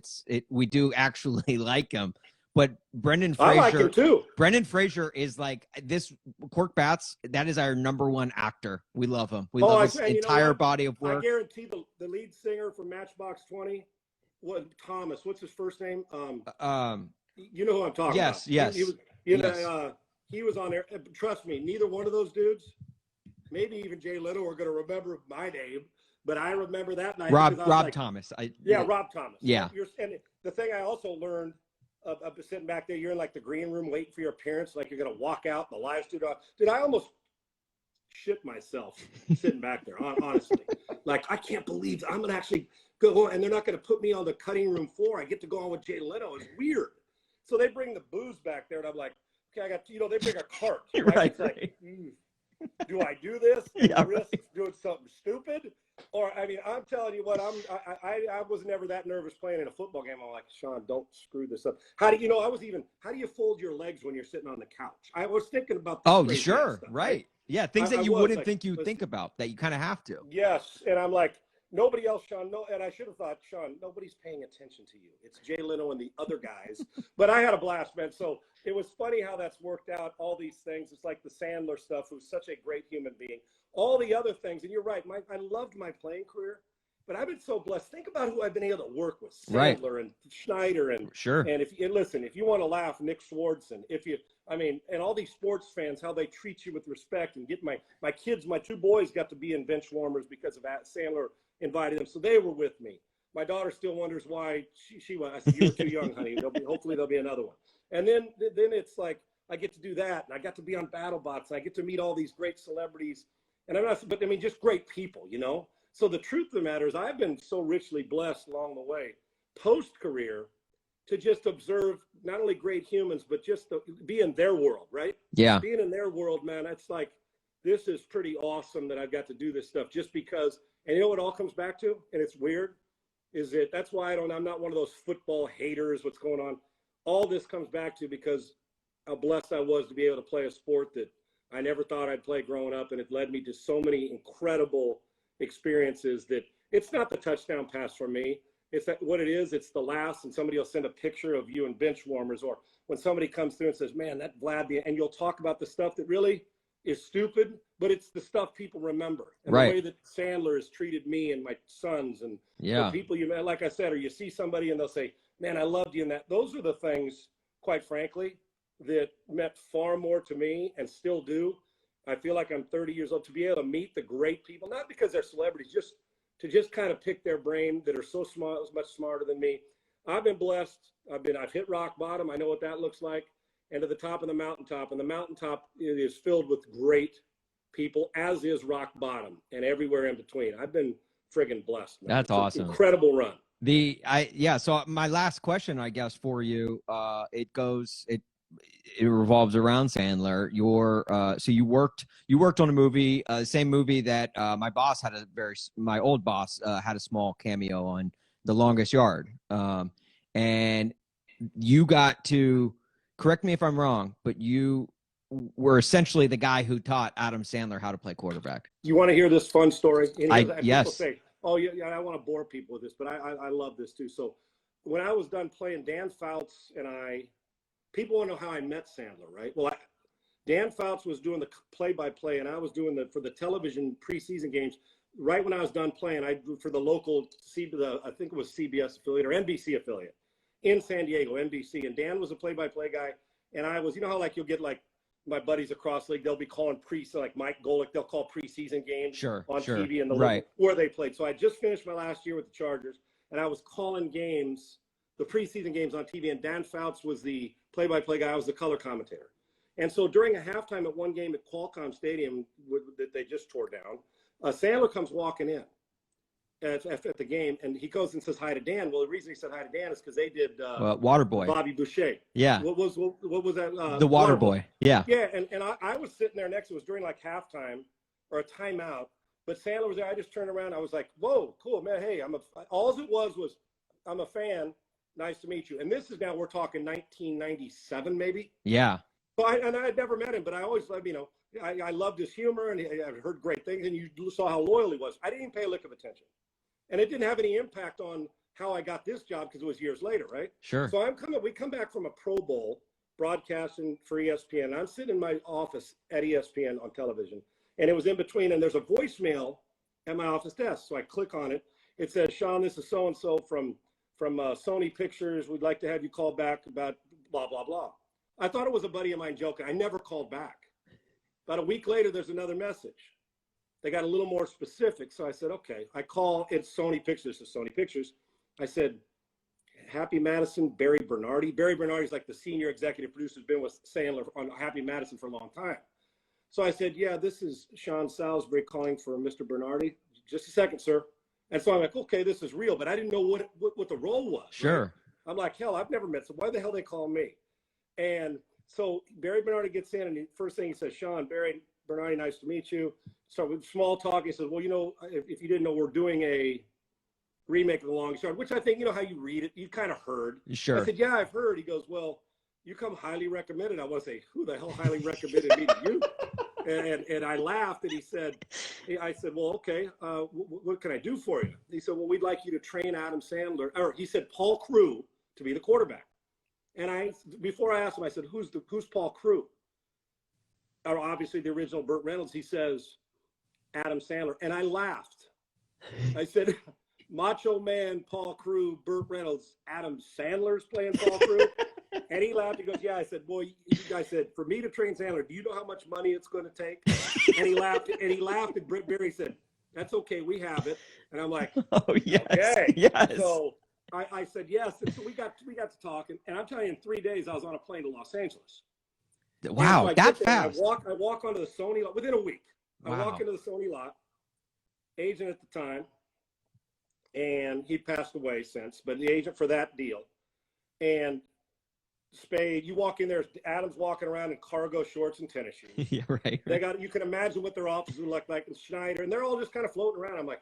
we do actually like him, but Brendan Fraser, I like him too. Brendan Fraser is like this. Korked Bats, that is our #1 actor. We love him. We love his entire body of work. I guarantee the lead singer from Matchbox 20, Thomas. What's his first name? You know who I'm talking about. Yes. He was on there. Trust me, neither one of those dudes, maybe even Jay Leno, are going to remember my name. But I remember that night. Rob Thomas. Rob Thomas. Yeah. And the thing I also learned sitting back there, you're in like the green room waiting for your appearance, like you're going to walk out in the live studio. Dude, I almost shit myself sitting back there, honestly. Like, I can't believe I'm going to actually go on, and they're not going to put me on the cutting room floor. I get to go on with Jay Leno. It's weird. So they bring the booze back there, and I'm like, okay, I got, they bring a cart. Right? It's like, do I do this and Yeah, risk doing something stupid? Or, I mean, I'm telling you what, I was never that nervous playing in a football game. I'm like, Sean, don't screw this up. How do you fold your legs when you're sitting on the couch? I was thinking about this. Oh, crazy sure. stuff, Right. Yeah. Things that I you was wouldn't like, think you'd listen, think about that you kind of have to. yes. And I'm like, nobody else, Sean, no, and I should have thought, Sean, nobody's paying attention to you. It's Jay Leno and the other guys. But I had a blast, man. So it was funny how that's worked out, all these things. It's like the Sandler stuff, who's such a great human being. All the other things, and you're right, I loved my playing career, but I've been so blessed. Think about who I've been able to work with, Sandler and Schneider, and Sure. and listen, if you want to laugh, Nick Swardson, and all these sports fans, how they treat you with respect, and get my kids, my two boys got to be in Benchwarmers because of that. Sandler invited them, so they were with me. My daughter still wonders why she went. I said, "You were too young, honey. Hopefully there'll be another one." And then it's like I get to do that, and I got to be on BattleBots, and I get to meet all these great celebrities, and just great people, you know. So the truth of the matter is, I've been so richly blessed along the way, post career, to just observe not only great humans, but just to be in their world, right? Yeah. Being in their world, man, it's like, this is pretty awesome that I've got to do this stuff just because. And you know what it all comes back to? And it's weird, is that that's why I'm not one of those football haters, what's going on. All this comes back to because how blessed I was to be able to play a sport that I never thought I'd play growing up. And it led me to so many incredible experiences that it's not the touchdown pass for me. It's that what it is. It's the last, and somebody will send a picture of you in Benchwarmers, or when somebody comes through and says, man, that Vlad, and you'll talk about the stuff that really is stupid, but it's the stuff people remember. And right. The way that Sandler has treated me and my sons and the people you met, like I said, or you see somebody and they'll say, man, I loved you in that. Those are the things, quite frankly, that meant far more to me and still do. I feel like I'm 30 years old to be able to meet the great people, not because they're celebrities, just to kind of pick their brain, that are so smart, much smarter than me. I've been blessed. I've hit rock bottom. I know what that looks like. And to the top of the mountaintop. And the mountaintop is filled with great people, as is rock bottom and everywhere in between. I've been friggin' blessed, man. That's awesome. Incredible run. So my last question, I guess, for you, it revolves around Sandler. So you worked on a movie, same movie that my old boss had a small cameo on, The Longest Yard. And you got to, correct me if I'm wrong, but you were essentially the guy who taught Adam Sandler how to play quarterback. You want to hear this fun story? Yes. People say, oh, yeah, I want to bore people with this, but I love this too. So when I was done playing, Dan Fouts and people want to know how I met Sandler, right? Well, Dan Fouts was doing the play-by-play, and I was doing for the television preseason games. Right when I was done playing, for the local, I think it was CBS affiliate or NBC affiliate in San Diego, NBC. And Dan was a play-by-play guy, and I was, you know how like you'll get like my buddies across the league, they'll be calling like Mike Golick, they'll call preseason games on TV and where they played. So I just finished my last year with the Chargers, and I was calling games, the preseason games on TV, and Dan Fouts was the play-by-play guy. I was the color commentator. And so during a halftime at one game at Qualcomm Stadium that they just tore down, Sandler comes walking in at the game, and he goes and says hi to Dan. Well, the reason he said hi to Dan is because they did Waterboy. Bobby Boucher. Yeah. What was that? The Waterboy. Yeah. Yeah, and I was sitting there next to it. It was during like halftime or a timeout, but Sandler was there. I just turned around. I was like, whoa, cool, man. Hey, all it was I'm a fan. Nice to meet you. And this is now, we're talking 1997 maybe. Yeah. So I had never met him, but I always loved, I loved his humor, and I've heard great things, and you saw how loyal he was. I didn't even pay a lick of attention. And it didn't have any impact on how I got this job because it was years later, right? Sure. So we come back from a Pro Bowl broadcasting for ESPN. And I'm sitting in my office at ESPN on television, and it was in between, and there's a voicemail at my office desk. So I click on it. It says, Sean, this is so-and-so from Sony Pictures. We'd like to have you call back about blah, blah, blah. I thought it was a buddy of mine joking. I never called back. About a week later, there's another message. They got a little more specific. So I said, okay. I call, it's Sony Pictures. It's Sony Pictures. I said, Happy Madison, Barry Bernardi. Barry Bernardi's like the senior executive producer, has been with Sandler on Happy Madison for a long time. So I said, yeah, this is Sean Salisbury calling for Mr. Bernardi. Just a second, sir. And so I'm like, okay, this is real, but I didn't know what the role was. Sure. Right? I'm like, hell, I've never met. So why the hell they call me? And so Barry Bernardi gets in, and the first thing he says, Sean, Barry Bernardi, nice to meet you. So with small talk, he says, well, if you didn't know, we're doing a remake of The Longest Yard, which I think, how you read it, you kind of heard. Sure. I said, yeah, I've heard. He goes, well, you come highly recommended. I want to say, who the hell highly recommended me to you? And I laughed, and I said, well, okay, what can I do for you? He said, well, we'd like you to train Adam Sandler, or he said Paul Crewe to be the quarterback. And before I asked him, I said, who's Paul Crewe? Or obviously the original Burt Reynolds. He says, Adam Sandler. And I laughed. I said, Macho Man, Paul Crewe, Burt Reynolds, Adam Sandler's playing Paul Crewe? And he laughed. He goes, yeah. I said, boy, I said, for me to train Sandler, do you know how much money it's going to take? And he laughed. And Britt Berry said, that's okay. We have it. And I'm like, oh, yes. Okay. Yes. So I said, yes. And so we got to talk. And I'm telling you, in 3 days, I was on a plane to Los Angeles. Wow. So that fast. I walk onto the Sony lot within a week. I Wow. walk into the Sony lot, agent at the time, and he passed away since, but the agent for that deal. And Spade, you walk in there, Adam's walking around in cargo shorts and tennis shoes. Yeah, right. You can imagine what their offices look like, and Schneider, and they're all just kind of floating around. I'm like,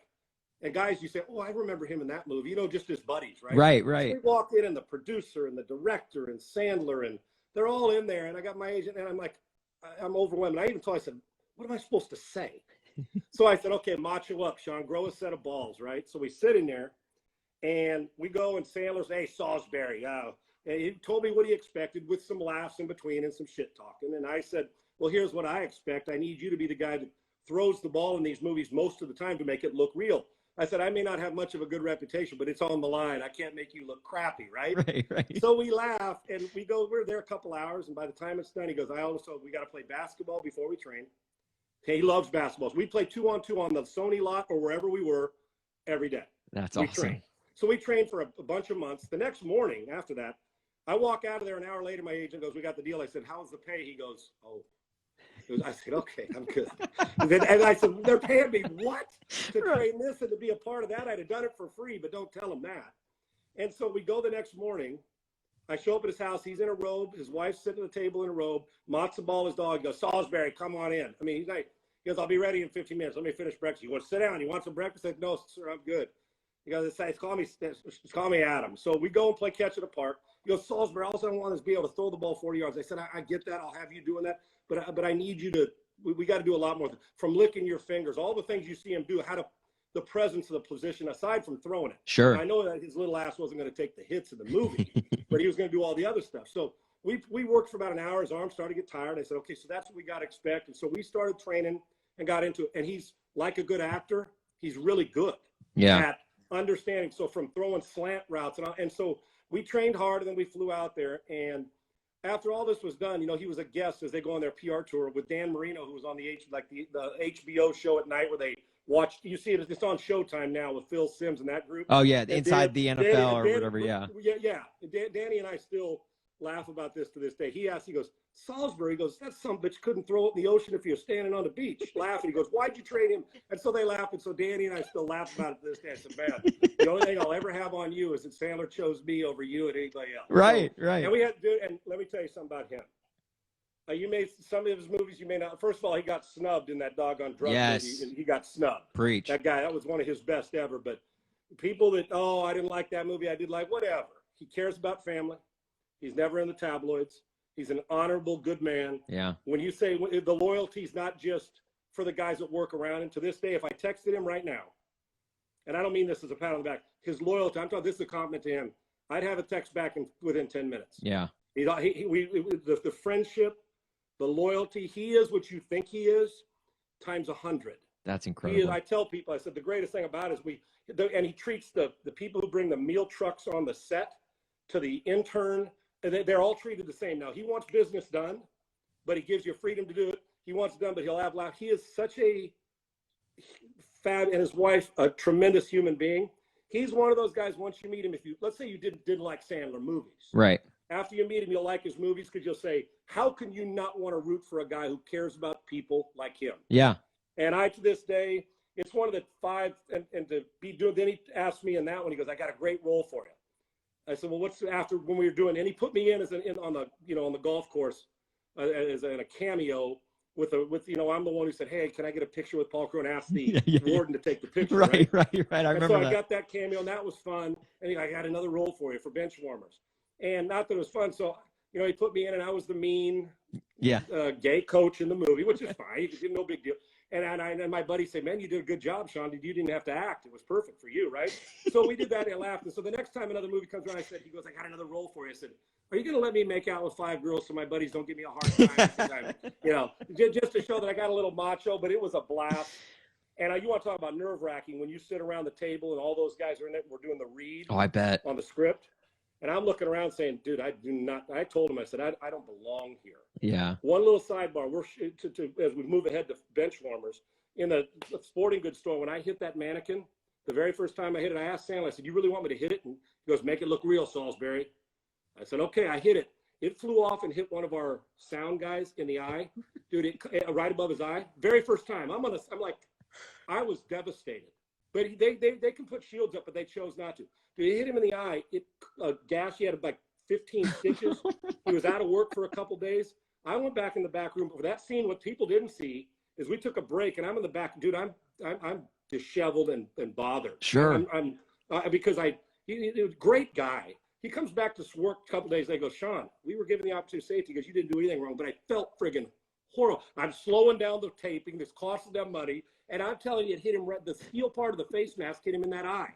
and guys, you say, oh, I remember him in that movie, just his buddies, right? Right. So we walked in, and the producer and the director and Sandler, and they're all in there, and I got my agent, and I'm like, I'm overwhelmed. And I even told, I said, what am I supposed to say? So I said, okay, macho up, Sean, grow a set of balls, right? So we sit in there, and we go, and Sandler's, hey, Salisbury, and he told me what he expected with some laughs in between and some shit talking. And I said, well, here's what I expect. I need you to be the guy that throws the ball in these movies most of the time to make it look real. I said, I may not have much of a good reputation, but it's on the line. I can't make you look crappy, right? Right. So we laugh, and we're there a couple hours, and by the time it's done, he goes, we got to play basketball before we train. He loves basketball. So we play 2-on-2 on the Sony lot or wherever we were every day. That's we awesome. Trained. So we trained for a bunch of months. The next morning after that, I walk out of there an hour later. My agent goes, we got the deal. I said, how's the pay? He goes, oh. I said, okay, I'm good. And I said, they're paying me what? To train this and to be a part of that? I'd have done it for free, but don't tell him that. And so we go the next morning. I show up at his house. He's in a robe. His wife's sitting at the table in a robe. Matzo ball, his dog. He goes, Salisbury, come on in. I mean, he goes, I'll be ready in 15 minutes. Let me finish breakfast. You want to sit down? You want some breakfast? I said, no, sir, I'm good. He goes, call me Adam. So we go and play catch at a park. He goes, Salisbury, all I want is to be able to throw the ball 40 yards. I said, I get that. I'll have you doing that. But I need you to, we got to do a lot more. From licking your fingers, all the things you see him do, the presence of the position, aside from throwing it. Sure. And I know that his little ass wasn't going to take the hits in the movie, but he was going to do all the other stuff. So we worked for about an hour. His arms started to get tired. I said, okay, so that's what we got to expect. And so we started training and got into it. And he's like a good actor. He's really good at understanding. So from throwing slant routes and so we trained hard, and then we flew out there. And after all this was done, he was a guest as they go on their PR tour with Dan Marino, who was on the HBO show at night where they watched. You see it, it's on Showtime now with Phil Simms and that group. Oh yeah, and Inside the NFL or whatever. Yeah. Danny and I still laugh about this to this day. He goes, Salisbury, he goes, that some bitch couldn't throw it in the ocean if you're standing on the beach. Laughing. He goes, why'd you trade him? And so they laugh. And so Danny and I still laugh about it to this day. I said, man, the only thing I'll ever have on you is that Sandler chose me over you and anybody else. Right. And we had to do it. And let me tell you something about him. You made some of his movies, you may not. First of all, he got snubbed in that doggone drug movie. And he got snubbed. Preach. That guy, that was one of his best ever. But people that, I didn't like that movie. I did like whatever. He cares about family. He's never in the tabloids. He's an honorable, good man. Yeah. When you say the loyalty's not just for the guys that work around him. To this day, if I texted him right now, and I don't mean this as a pat on the back, his loyalty, I'm talking, this is a compliment to him. I'd have a text back within 10 minutes. Yeah. The friendship, the loyalty, he is what you think he is, times 100. That's incredible. I tell people, I said, the greatest thing about it is and he treats the people who bring the meal trucks on the set to the intern, and they're all treated the same. Now, he wants business done, but he gives you freedom to do it. He wants it done, but he'll have laugh. He is such a fab, and his wife, a tremendous human being. He's one of those guys, once you meet him, let's say you didn't like Sandler movies. Right. After you meet him, you'll like his movies because you'll say, how can you not want to root for a guy who cares about people like him? Yeah. And to this day, it's one of the five, and to be doing, then he asked me in that one, he goes, I got a great role for you. I said, well, what's after when we were doing, and he put me in on the golf course as in a cameo I'm the one who said, hey, can I get a picture with Paul Crow, and asked the Yeah. warden to take the picture. Right. I And remember so that. I got that cameo, and that was fun. And I got another role for you for Benchwarmers. And not that it was fun. So, he put me in, and I was the mean gay coach in the movie, which is fine. No big deal. And my buddy said, man, you did a good job, Sean. You didn't have to act. It was perfect for you, right? So we did that, and I laughed. And so the next time another movie comes around, he goes, I got another role for you. I said, are you going to let me make out with 5 girls so my buddies don't give me a hard time? Just to show that I got a little macho, but it was a blast. And you want to talk about nerve-wracking when you sit around the table and all those guys are in it, and we're doing the read I bet. on the script. And I'm looking around saying, dude, I told him, I said, I don't belong here. Yeah. One little sidebar, as we move ahead to Benchwarmers, in the sporting goods store, when I hit that mannequin, the very first time I hit it, I asked Sandler, I said, you really want me to hit it? And he goes, make it look real, Salisbury. I said, okay, I hit it. It flew off and hit one of our sound guys in the eye. Dude, right above his eye. Very first time. I was devastated. But they can put shields up, but they chose not to. Dude, it hit him in the eye. He had like 15 stitches. He was out of work for a couple days. I went back in the back room. For that scene, what people didn't see is we took a break, and I'm in the back. Dude, I'm disheveled and bothered. Sure. Because he was a great guy. He comes back to work a couple days. They go, Sean, we were given the opportunity of safety because you didn't do anything wrong, but I felt friggin' horrible. I'm slowing down the taping. This costing them money. And I'm telling you, it hit him the steel part of the face mask hit him in that eye.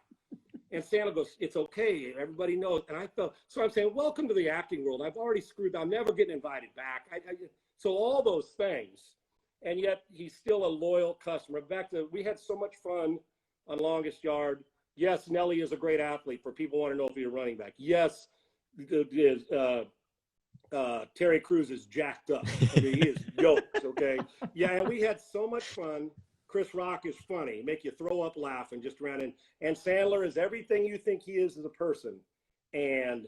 And Sandler goes, it's okay. Everybody knows. And I felt, so I'm saying, welcome to the acting world. I've already screwed. I'm never getting invited back. So all those things. And yet he's still a loyal customer. We had so much fun on Longest Yard. Yes, Nelly is a great athlete for people who want to know if he's a running back. Yes, Terry Crews is jacked up. I mean, he is yoked, okay? Yeah, and we had so much fun. Chris Rock is funny, make you throw up laughing just around. And Sandler is everything you think he is as a person, and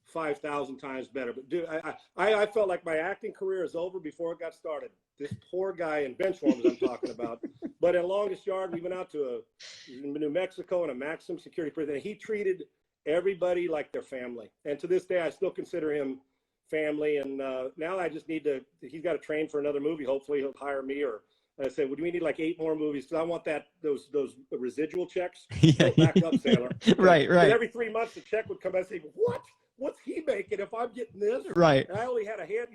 5,000 times better. But dude, I felt like my acting career is over before it got started. This poor guy in Benchwarmers I'm talking about. But in Longest Yard, we went out to New Mexico in a maximum security prison. And he treated everybody like their family. And to this day, I still consider him family. And now I just need he's got to train for another movie. Hopefully he'll hire me, or I said, well, do we need like 8 more movies? Because I want those residual checks. Back up, Sandler. Right. And every 3 months, the check would come out and say, what's he making if I'm getting this? Right. And I only had a hand,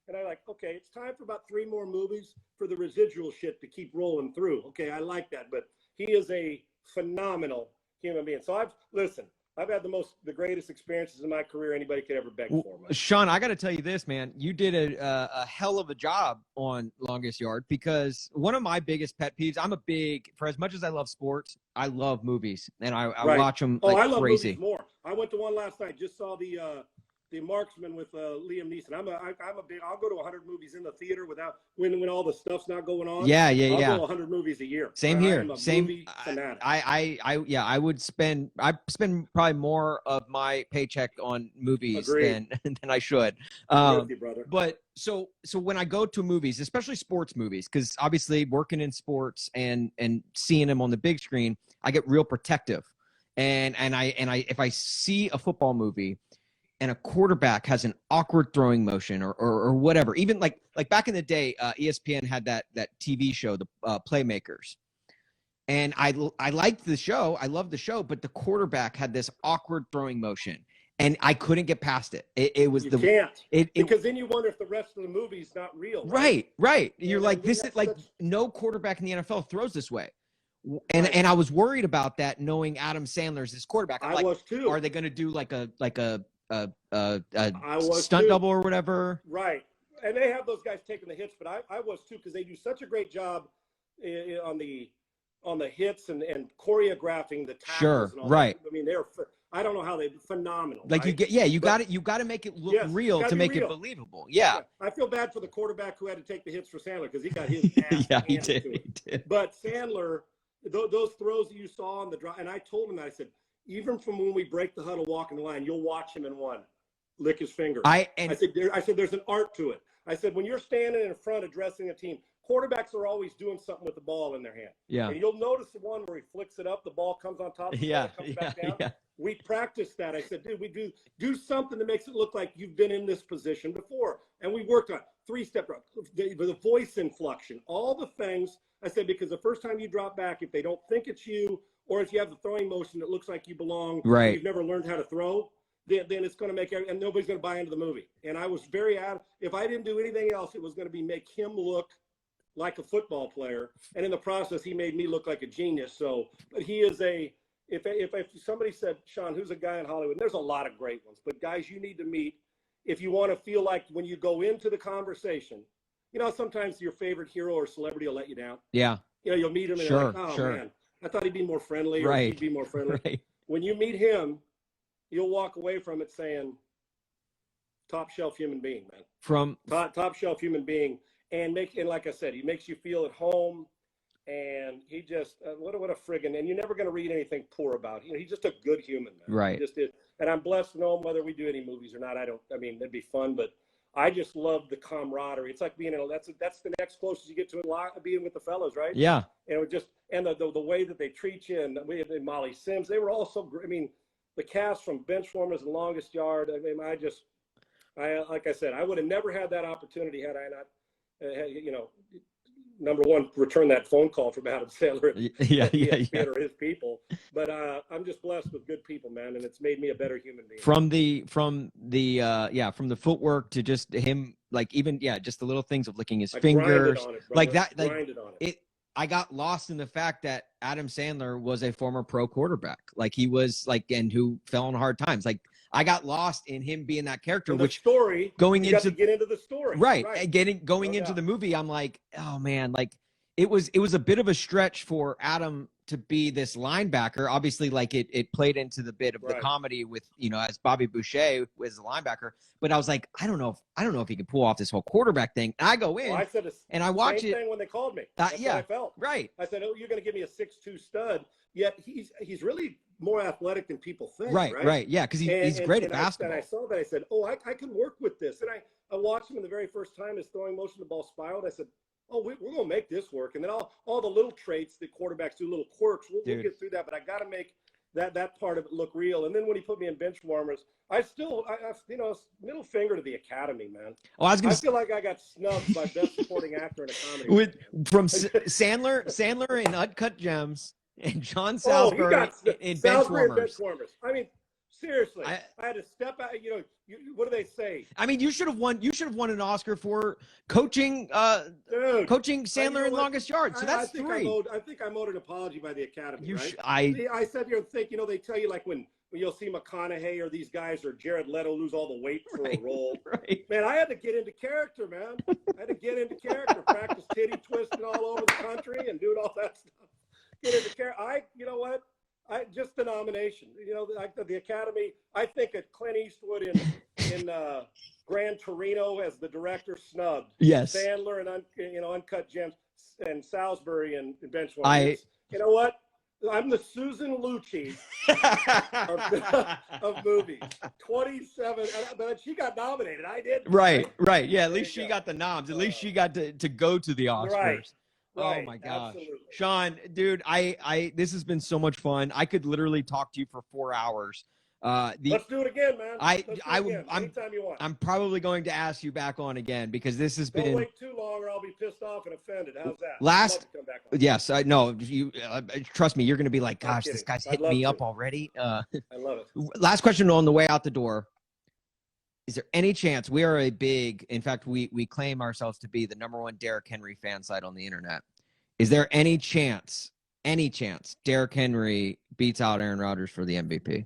and I okay, it's time for about 3 more movies for the residual shit to keep rolling through. Okay, I like that. But he is a phenomenal human being. So I've had the greatest experiences in my career anybody could ever beg for. Man. Sean, I got to tell you this, man. You did a hell of a job on Longest Yard, because one of my biggest pet peeves, for as much as I love sports, I love movies, and I watch them like I love crazy. Movies more. I went to one last night. Just saw the Marksman with Liam Neeson. I'll go to 100 movies in the theater when all the stuff's not going on. I'll go 100 movies a year. Same here. I'm a Same. movie fanatic. I spend probably more of my paycheck on movies than I should. With you, brother. But so when I go to movies, especially sports movies, because obviously working in sports and seeing them on the big screen, I get real protective. And if I see a football movie and a quarterback has an awkward throwing motion or whatever, even like back in the day, ESPN had that TV show, the Playmakers. And I liked the show. I loved the show, but the quarterback had this awkward throwing motion, and I couldn't get past it. Because then you wonder if the rest of the movie's not real. Right. You're like, no quarterback in the NFL throws this way. And I was worried about that, knowing Adam Sandler's his quarterback. I was too. Are they going to do like a stunt too. double or whatever? Right. And they have those guys taking the hits, but I was too, because they do such a great job on the hits and choreographing the tackles. Sure. And all right. That. I mean, I don't know how they phenomenal. Like right? you got to make it look real to make it believable. Yeah. I feel bad for the quarterback who had to take the hits for Sandler, because he got his ass yeah, he did. But Sandler, those throws that you saw on the drive, and I told him that, I said, even from when we break the huddle, walking the line, you'll watch him in one lick his finger. I said there's an art to it. I said, when you're standing in front addressing a team, quarterbacks are always doing something with the ball in their hand. Yeah. And you'll notice the one where he flicks it up, the ball comes on top, comes back down. Yeah. We practiced that. I said, dude, we do something that makes it look like you've been in this position before. And we worked on it. three-step drop, the voice inflection, all the things. I said, because the first time you drop back, if they don't think it's you, or if you have the throwing motion that looks like you belong, right. you've never learned how to throw, then it's going to make, and nobody's going to buy into the movie. And I was very if I didn't do anything else, it was going to be make him look like a football player. And in the process, he made me look like a genius. So, but he is if somebody said, Sean, who's a guy in Hollywood? And there's a lot of great ones, but guys you need to meet if you want to feel like when you go into the conversation, sometimes your favorite hero or celebrity will let you down. Yeah. You'll meet him and you're like, oh man, I thought he'd be more friendly, or he'd be more friendly. Right. When you meet him, you'll walk away from it saying, top shelf human being, man. From top shelf human being, and like I said, he makes you feel at home, and he just what a friggin', and you're never going to read anything poor about him. He's just a good human, man. Right. He just is, and I'm blessed to know him. Whether we do any movies or not, it'd be fun, but I just love the camaraderie. It's like being that's the next closest you get to it, being with the fellas, right? Yeah. And it just the way that they treat you, and we had Molly Sims, they were all so great. I mean, the cast from Benchwarmers and Longest Yard. I mean, like I said, I would have never had that opportunity had I not, number one, return that phone call from Adam Sandler or his people. But I'm just blessed with good people, man, and it's made me a better human being. From the footwork to just him, like even just the little things of licking his fingers, like that. I got lost in the fact that Adam Sandler was a former pro quarterback, like he was and who fell on hard times. Like I got lost in him being that character, which story going into get into the story, right. And going into the movie, I'm like, oh man, like it was a bit of a stretch for Adam to be this linebacker. Obviously, like it played into the bit of the comedy with, as Bobby Boucher was the linebacker. But I was like, I don't know if he could pull off this whole quarterback thing. And I go in and I watch same thing when they called me. That's what I felt. Right. I said, oh, you're going to give me a 6'2" stud. Yet he's really more athletic than people think. Right. Yeah, because he's great at basketball. And I saw that. I said, oh, I can work with this. And I watched him in the very first time, his throwing motion, the ball spiraled. I said, oh, we're going to make this work. And then all the little traits that quarterbacks do, little quirks, we'll get through that. But I got to make that part of it look real. And then when he put me in Benchwarmers, I middle finger to the Academy, man. Oh, I feel like I got snubbed by best supporting actor in a comedy. From Sandler in Uncut Gems and Sean Salisbury in Benchwarmers. I mean, seriously, I had to step out. What do they say? I mean, you should have won an Oscar for coaching Sandler in Longest Yard. So that's three. I think I'm owed an apology by the Academy. Right? I sat here and think. They tell you like when you'll see McConaughey or these guys or Jared Leto lose all the weight for a role. Right. Man, I had to get into character, man. I had to get into character, practice titty twisting all over the country and doing all that stuff. Get into character. You know what? Just the nomination. The Academy. I think that Clint Eastwood in Gran Torino as the director snubbed. Yes. Sandler and Uncut Gems and Salisbury and Benchwarmers. You know what? I'm the Susan Lucci of movies. 27, but she got nominated. I did. Right. Yeah. At least she got the noms. At least she got to go to the Oscars. Right. Oh my gosh. Absolutely. Sean, dude, this has been so much fun. I could literally talk to you for 4 hours. Let's do it again, man. Anytime you want. I'm probably going to ask you back on again because this has been. Don't wait too long, or I'll be pissed off and offended. How's that? Yes, I know. You trust me. You're going to be like, gosh, this guy's hitting me up already. I love it. Last question on the way out the door. Is there any chance we are in fact, we claim ourselves to be the #1 Derrick Henry fan site on the internet. Is there any chance Derrick Henry beats out Aaron Rodgers for the MVP?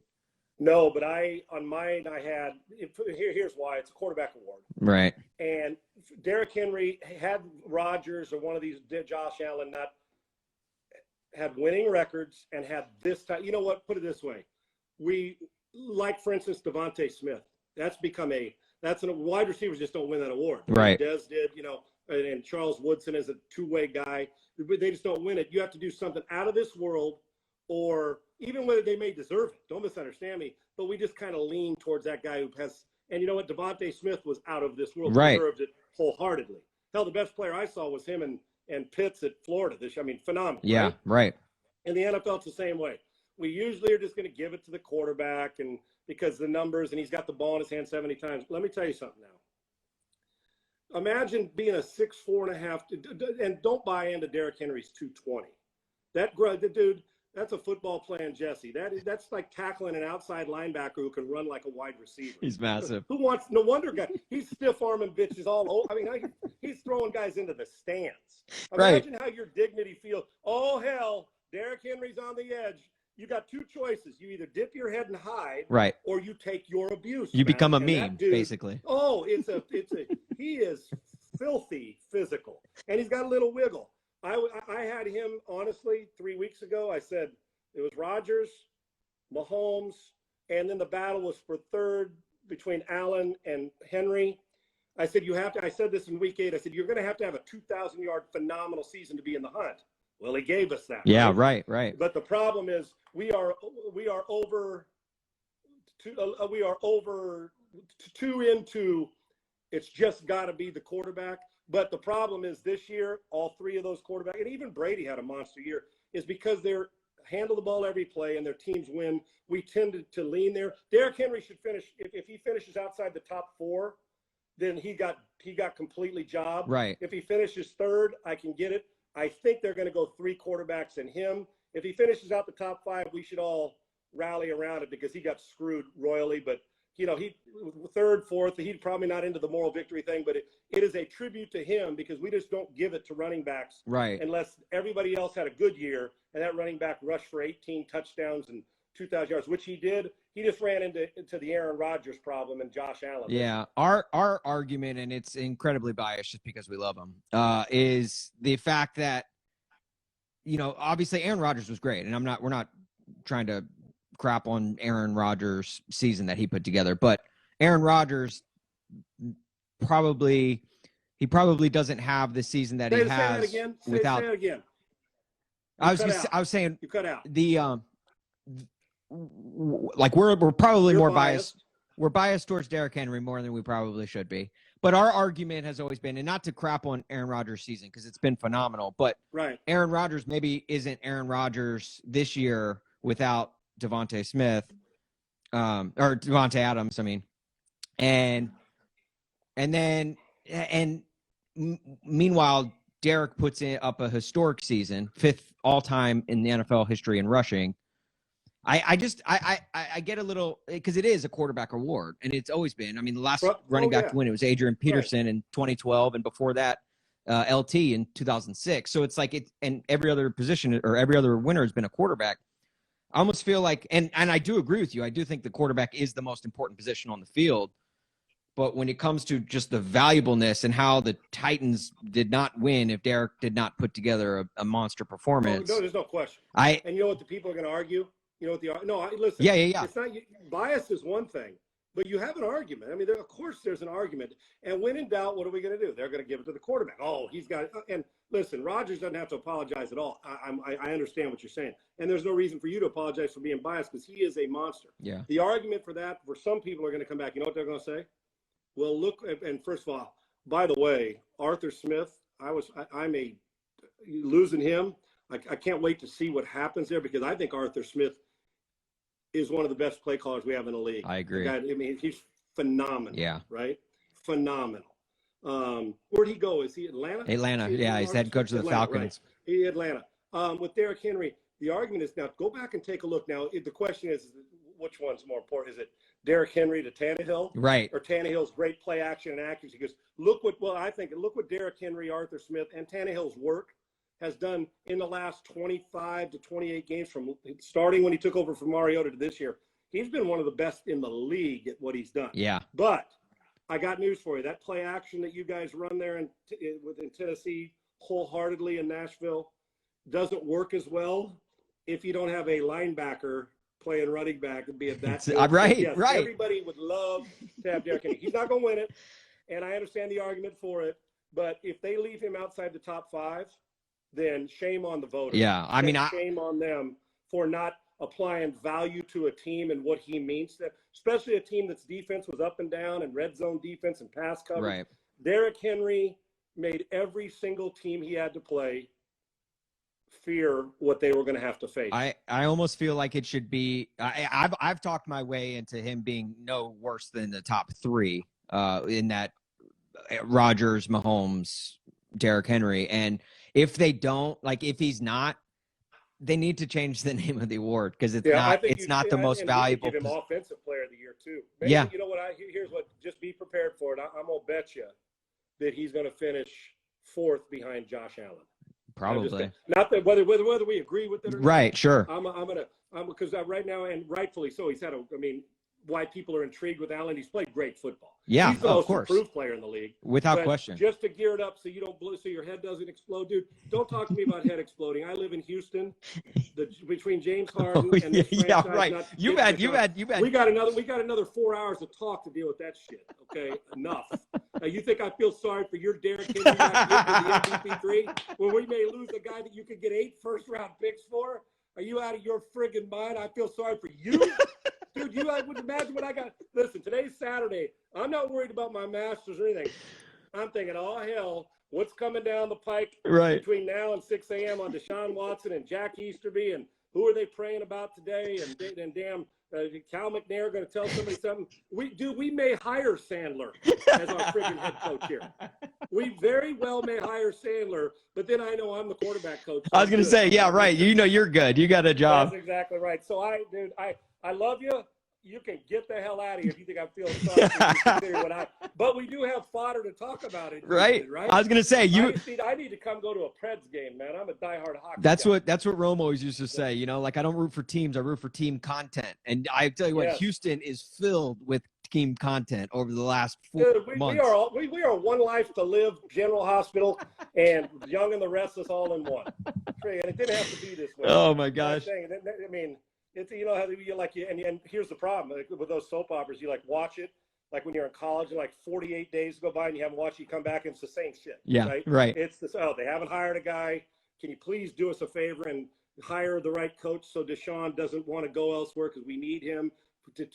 No, but on mine, here's why. It's a quarterback award. Right. And Derrick Henry had Rodgers or one of these, Josh Allen, not had winning records and had this time. You know what? Put it this way. For instance, Devontae Smith. That's wide receivers just don't win that award. Right. Dez did, and Charles Woodson is a two-way guy. They just don't win it. You have to do something out of this world, or even whether they may deserve it. Don't misunderstand me. But we just kind of lean towards that guy who has, and you know what? Devontae Smith was out of this world. Right. Deserved it wholeheartedly. Hell, the best player I saw was him and Pitts at Florida. Phenomenal. Yeah, right. In the NFL, it's the same way. We usually are just going to give it to the quarterback because the numbers, and he's got the ball in his hand 70 times. Let me tell you something now. Imagine being a 6'4.5", and don't buy into Derrick Henry's 220. The dude, that's a football playing Jesse. That's like tackling an outside linebacker who can run like a wide receiver. He's massive. Who wants? No wonder, guy. He's stiff arming bitches all over. I mean, he's throwing guys into the stands. Imagine how your dignity feels. Oh hell, Derrick Henry's on the edge. You got two choices. You either dip your head and hide, right, or you take your abuse. You become a meme, dude, basically. Oh, he is filthy physical, and he's got a little wiggle. I had him, honestly, 3 weeks ago. I said it was Rodgers, Mahomes, and then the battle was for third between Allen and Henry. I said, I said this in week 8. I said, you're going to have a 2,000-yard phenomenal season to be in the hunt. Well, he gave us that. Yeah, right. But the problem is we are over 2 into it's just got to be the quarterback. But the problem is this year, all 3 of those quarterbacks, and even Brady had a monster year, is because they're handle the ball every play and their teams win. We tended to lean there. Derrick Henry should finish, if he finishes outside the top 4, then he got completely jobbed. Right. If he finishes third, I can get it. I think they're going to go 3 quarterbacks in him. If he finishes out the top 5, we should all rally around it because he got screwed royally. But he third, fourth, he's probably not into the moral victory thing, but it is a tribute to him because we just don't give it to running backs, right? Unless everybody else had a good year and that running back rushed for 18 touchdowns and 2,000 yards, which he did. He just ran into the Aaron Rodgers problem and Josh Allen. Yeah, our argument, and it's incredibly biased just because we love him, is the fact that, obviously Aaron Rodgers was great, and we're not trying to crap on Aaron Rodgers' season that he put together, but Aaron Rodgers probably doesn't have the season that he has. Say that again. Without. Say it again. I was saying you cut out the like we're probably You're more biased. We're biased towards Derrick Henry more than we probably should be. But our argument has always been, and not to crap on Aaron Rodgers' season because it's been phenomenal, but right. Aaron Rodgers maybe isn't Aaron Rodgers this year without Devontae Smith, or Devontae Adams, I mean. Meanwhile, Derrick puts up a historic season, 5th all-time in the NFL history in rushing. I get a little, because it is a quarterback award, and it's always been. I mean, the last running back to win, it was Adrian Peterson in 2012, and before that, LT in 2006. So it's like and every other position or every other winner has been a quarterback. I almost feel like, and I do agree with you, I do think the quarterback is the most important position on the field. But when it comes to just the valuableness and how the Titans did not win if Derrick did not put together a monster performance. No, there's no question. And you know what the people are going to argue? You know what listen. Yeah. It's not bias is one thing, but you have an argument. I mean, of course there's an argument. And when in doubt, what are we going to do? They're going to give it to the quarterback. Oh, he's got it. And listen, Rodgers doesn't have to apologize at all. I understand what you're saying. And there's no reason for you to apologize for being biased because he is a monster. Yeah. The argument for that, for some people are going to come back. You know what they're going to say? Well, look, and first of all, by the way, Arthur Smith, I'm losing him. I can't wait to see what happens there because I think Arthur Smith is one of the best play callers we have in the league. I agree. I mean, he's phenomenal. Yeah. Right? Phenomenal. Where'd he go? Is he Atlanta? Atlanta. Yeah, he's head coach of the Falcons. Right. Atlanta. With Derrick Henry, the argument is now go back and take a look. Now, the question is, which one's more important? Is it Derrick Henry to Tannehill? Right. Or Tannehill's great play action and accuracy? Because look what Derrick Henry, Arthur Smith, and Tannehill's work has done in the last 25 to 28 games from starting when he took over from Mariota to this year. He's been one of the best in the league at what he's done. Yeah. But I got news for you. That play action that you guys run there in Tennessee wholeheartedly in Nashville doesn't work as well if you don't have a linebacker playing running back and be at that. Right. Everybody would love to have Derrick Henry. He's not going to win it, and I understand the argument for it. But if they leave him outside the top 5, then shame on the voters. Yeah, I mean, shame on them for not applying value to a team and what he means to, especially a team that's defense was up and down and red zone defense and pass coverage. Right. Derrick Henry made every single team he had to play fear what they were going to have to face. I almost feel like it should be. I've talked my way into him being no worse than the top 3 in that Rodgers, Mahomes, Derrick Henry. And if they don't, like, if he's not, they need to change the name of the award because it's not the most valuable. Give him Offensive Player of the Year too. Maybe, yeah. You know what? Here's what. Just be prepared for it. I'm gonna bet you that he's gonna finish 4th behind Josh Allen. Probably. Not that whether we agree with it or not. Right. Sure. Because right now, and rightfully so, he's had why people are intrigued with Allen. He's played great football. Yeah, he's the most improved player in the league, without question. Just to gear it up so so your head doesn't explode, dude. Don't talk to me about head exploding. I live in Houston. Between James Harden and the franchise, yeah, right. You've had. We got another 4 hours of talk to deal with that shit. Okay, enough. Now, you think I feel sorry for your Derrick Henry the MVP 3 when we may lose a guy that you could get 8 first-round picks for? Are you out of your friggin' mind? I feel sorry for you. Dude, I would imagine what I got. Listen, today's Saturday. I'm not worried about my Masters or anything. I'm thinking, oh, hell, what's coming down the pike between now and 6 a.m. on Deshaun Watson and Jack Easterby, and who are they praying about today? And damn, Cal McNair going to tell somebody something. We may hire Sandler as our friggin' head coach here. We very well may hire Sandler, but then I know I'm the quarterback coach. So I was going to say, yeah, right. You know you're good. You got a job. That's exactly right. So, I love you. You can get the hell out of here if you think I feel sorry. But we do have fodder to talk about it. Right. I was going to say I need to come go to a Preds game, man. I'm a diehard hockey That's guy. That's what Rome always used to say. You know, like I don't root for teams. I root for team content. And I tell you what, Houston is filled with team content over the last 4 months. We are one life to live. General Hospital and Young and the Restless all in one. And it didn't have to be this way. Oh my gosh. I mean. It's how you like and here's the problem with those soap operas. You watch it when you're in college and 48 days go by and you haven't watched it, you come back and it's the same shit. Yeah, right. It's this. Oh, they haven't hired a guy. Can you please do us a favor and hire the right coach so Deshaun doesn't want to go elsewhere because we need him.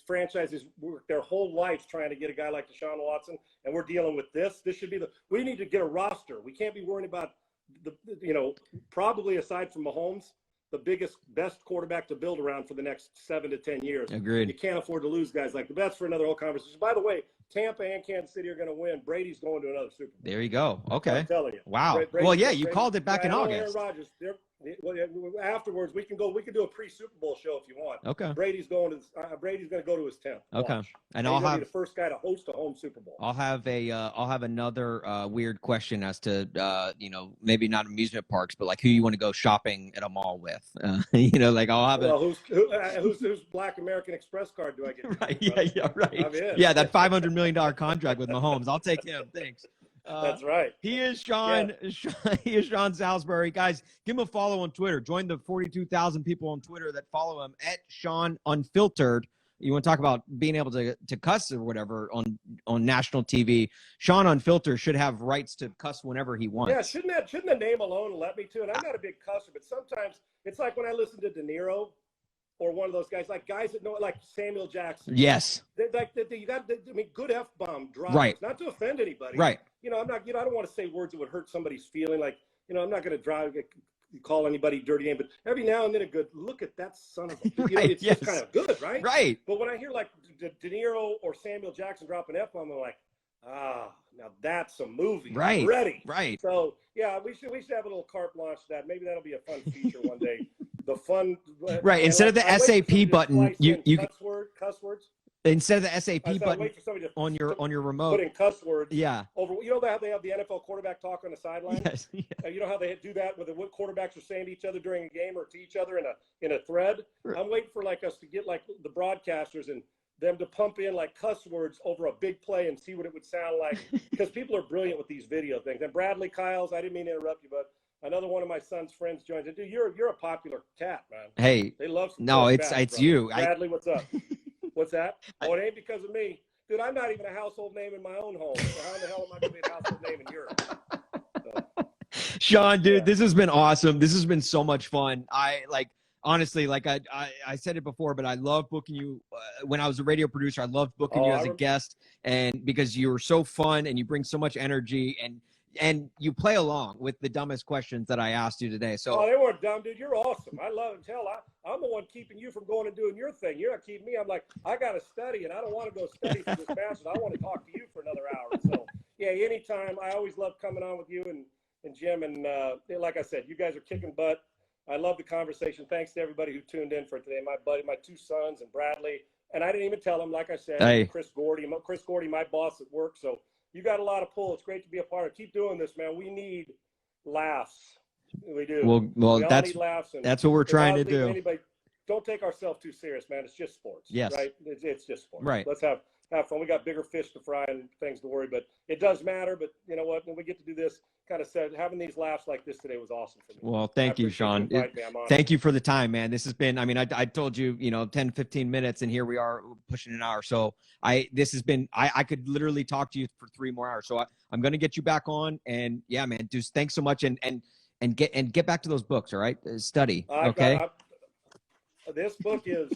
Franchises work their whole lives trying to get a guy like Deshaun Watson, and we're dealing with this. This should be we need to get a roster. We can't be worrying about probably aside from Mahomes, the best quarterback to build around for the next 7 to 10 years. Agreed. You can't afford to lose guys like that's for another whole conversation. By the way, Tampa and Kansas City are going to win. Brady's going to another Super Bowl. There you go. Okay. I'm telling you. Wow. You called it back in August. Aaron Rodgers, afterwards, we can do a pre-Super Bowl show if you want. Okay. Brady's going to go to his 10th. Okay. Watch. And I'll be the first guy to host a home Super Bowl. I'll have another weird question as to maybe not amusement parks, but who you want to go shopping at a mall with. I'll have whose Black American Express card do I get? Right. Right. Yeah, that $500 million contract with Mahomes. I'll take him. Thanks. That's right. He is Sean. Yeah. He is Sean Salisbury. Guys, give him a follow on Twitter. Join the 42,000 people on Twitter that follow him at Sean Unfiltered. You want to talk about being able to cuss or whatever on national TV? Sean Unfiltered should have rights to cuss whenever he wants. Yeah, shouldn't the name alone let me to? And I'm not a big cusser, but sometimes it's like when I listen to De Niro or one of those guys that know, like Samuel Jackson. Yes. Good F-bomb drops. Right. Not to offend anybody. Right. I don't want to say words that would hurt somebody's feeling. I'm not going to call anybody dirty name, but every now and then a good look at that son of a. It's just kind of good, right? Right. But when I hear De Niro or Samuel Jackson drop an F-bomb, I'm like, now that's a movie. Right. I'm ready. Right. So yeah, we should have a little carte blanche to that. Maybe that'll be a fun feature one day. The fun. Right. Instead of the SAP button, you cuss words. Instead of the SAP button on your remote, put in cuss words. Yeah. Over. How they have the NFL quarterback talk on the sideline. Yes. Yeah. You know how they do that with what quarterbacks are saying to each other during a game or to each other in a thread. Right. I'm waiting for us to get the broadcasters and them to pump in cuss words over a big play and see what it would sound like because people are brilliant with these video things. And Bradley Kyles, I didn't mean to interrupt you, but another one of my son's friends joined. Dude, you're a popular cat, man. Hey, they love. It's you, Bradley. What's up? What's that? Oh, it ain't because of me, dude. I'm not even a household name in my own home. So how in the hell am I going to be a household name in yours? So, Sean, dude, This has been awesome. This has been so much fun. Honestly, I said it before, but I love booking you. When I was a radio producer, I loved booking you as a guest, and because you were so fun and you bring so much energy and you play along with the dumbest questions that I asked you today. So they weren't dumb, dude. You're awesome. I love it. I'm the one keeping you from going and doing your thing. You're not keeping me. I'm like, I got to study, and I don't want to go study for this match. I want to talk to you for another hour. So, Yeah, anytime. I always love coming on with you and Jim. And like I said, you guys are kicking butt. I love the conversation. Thanks to everybody who tuned in for today. My buddy, my two sons, and Bradley. And I didn't even tell him, like I said, Hey. Chris Gordy, my boss at work. So you got a lot of pull. It's great to be a part of. Keep doing this, man. We need laughs. We do. Well, we all that's need laughs. And what we're trying to do. Anybody, don't take ourselves too serious, man. It's just sports. Yes. Right? It's just sports. Right. Let's have fun. We got bigger fish to fry and things to worry, but it does matter. But you know what? When we get to do this, kind of said, having these laughs like this today was awesome for me. Well, thank you, Sean. Thank you for the time, man. This has been, I mean, I told you, 10, 15 minutes, and here we are pushing an hour. So this has been, I could literally talk to you for 3 more hours. So I'm going to get you back on, and yeah, man, just thanks so much. And get back to those books. All right. Study. Okay. This book is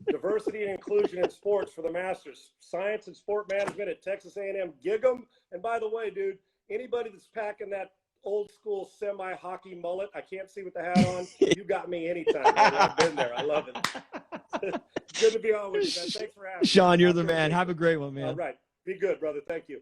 Diversity and Inclusion in Sports for the Masters, Science and Sport Management at Texas A&M. Gig 'em. And by the way, dude, anybody that's packing that old school semi-hockey mullet, I can't see with the hat on, you got me anytime. Man. I've been there. I love it. Good to be on with you, man. Thanks for having me. Sean, you're the man. Have a great one, man. All right. Be good, brother. Thank you.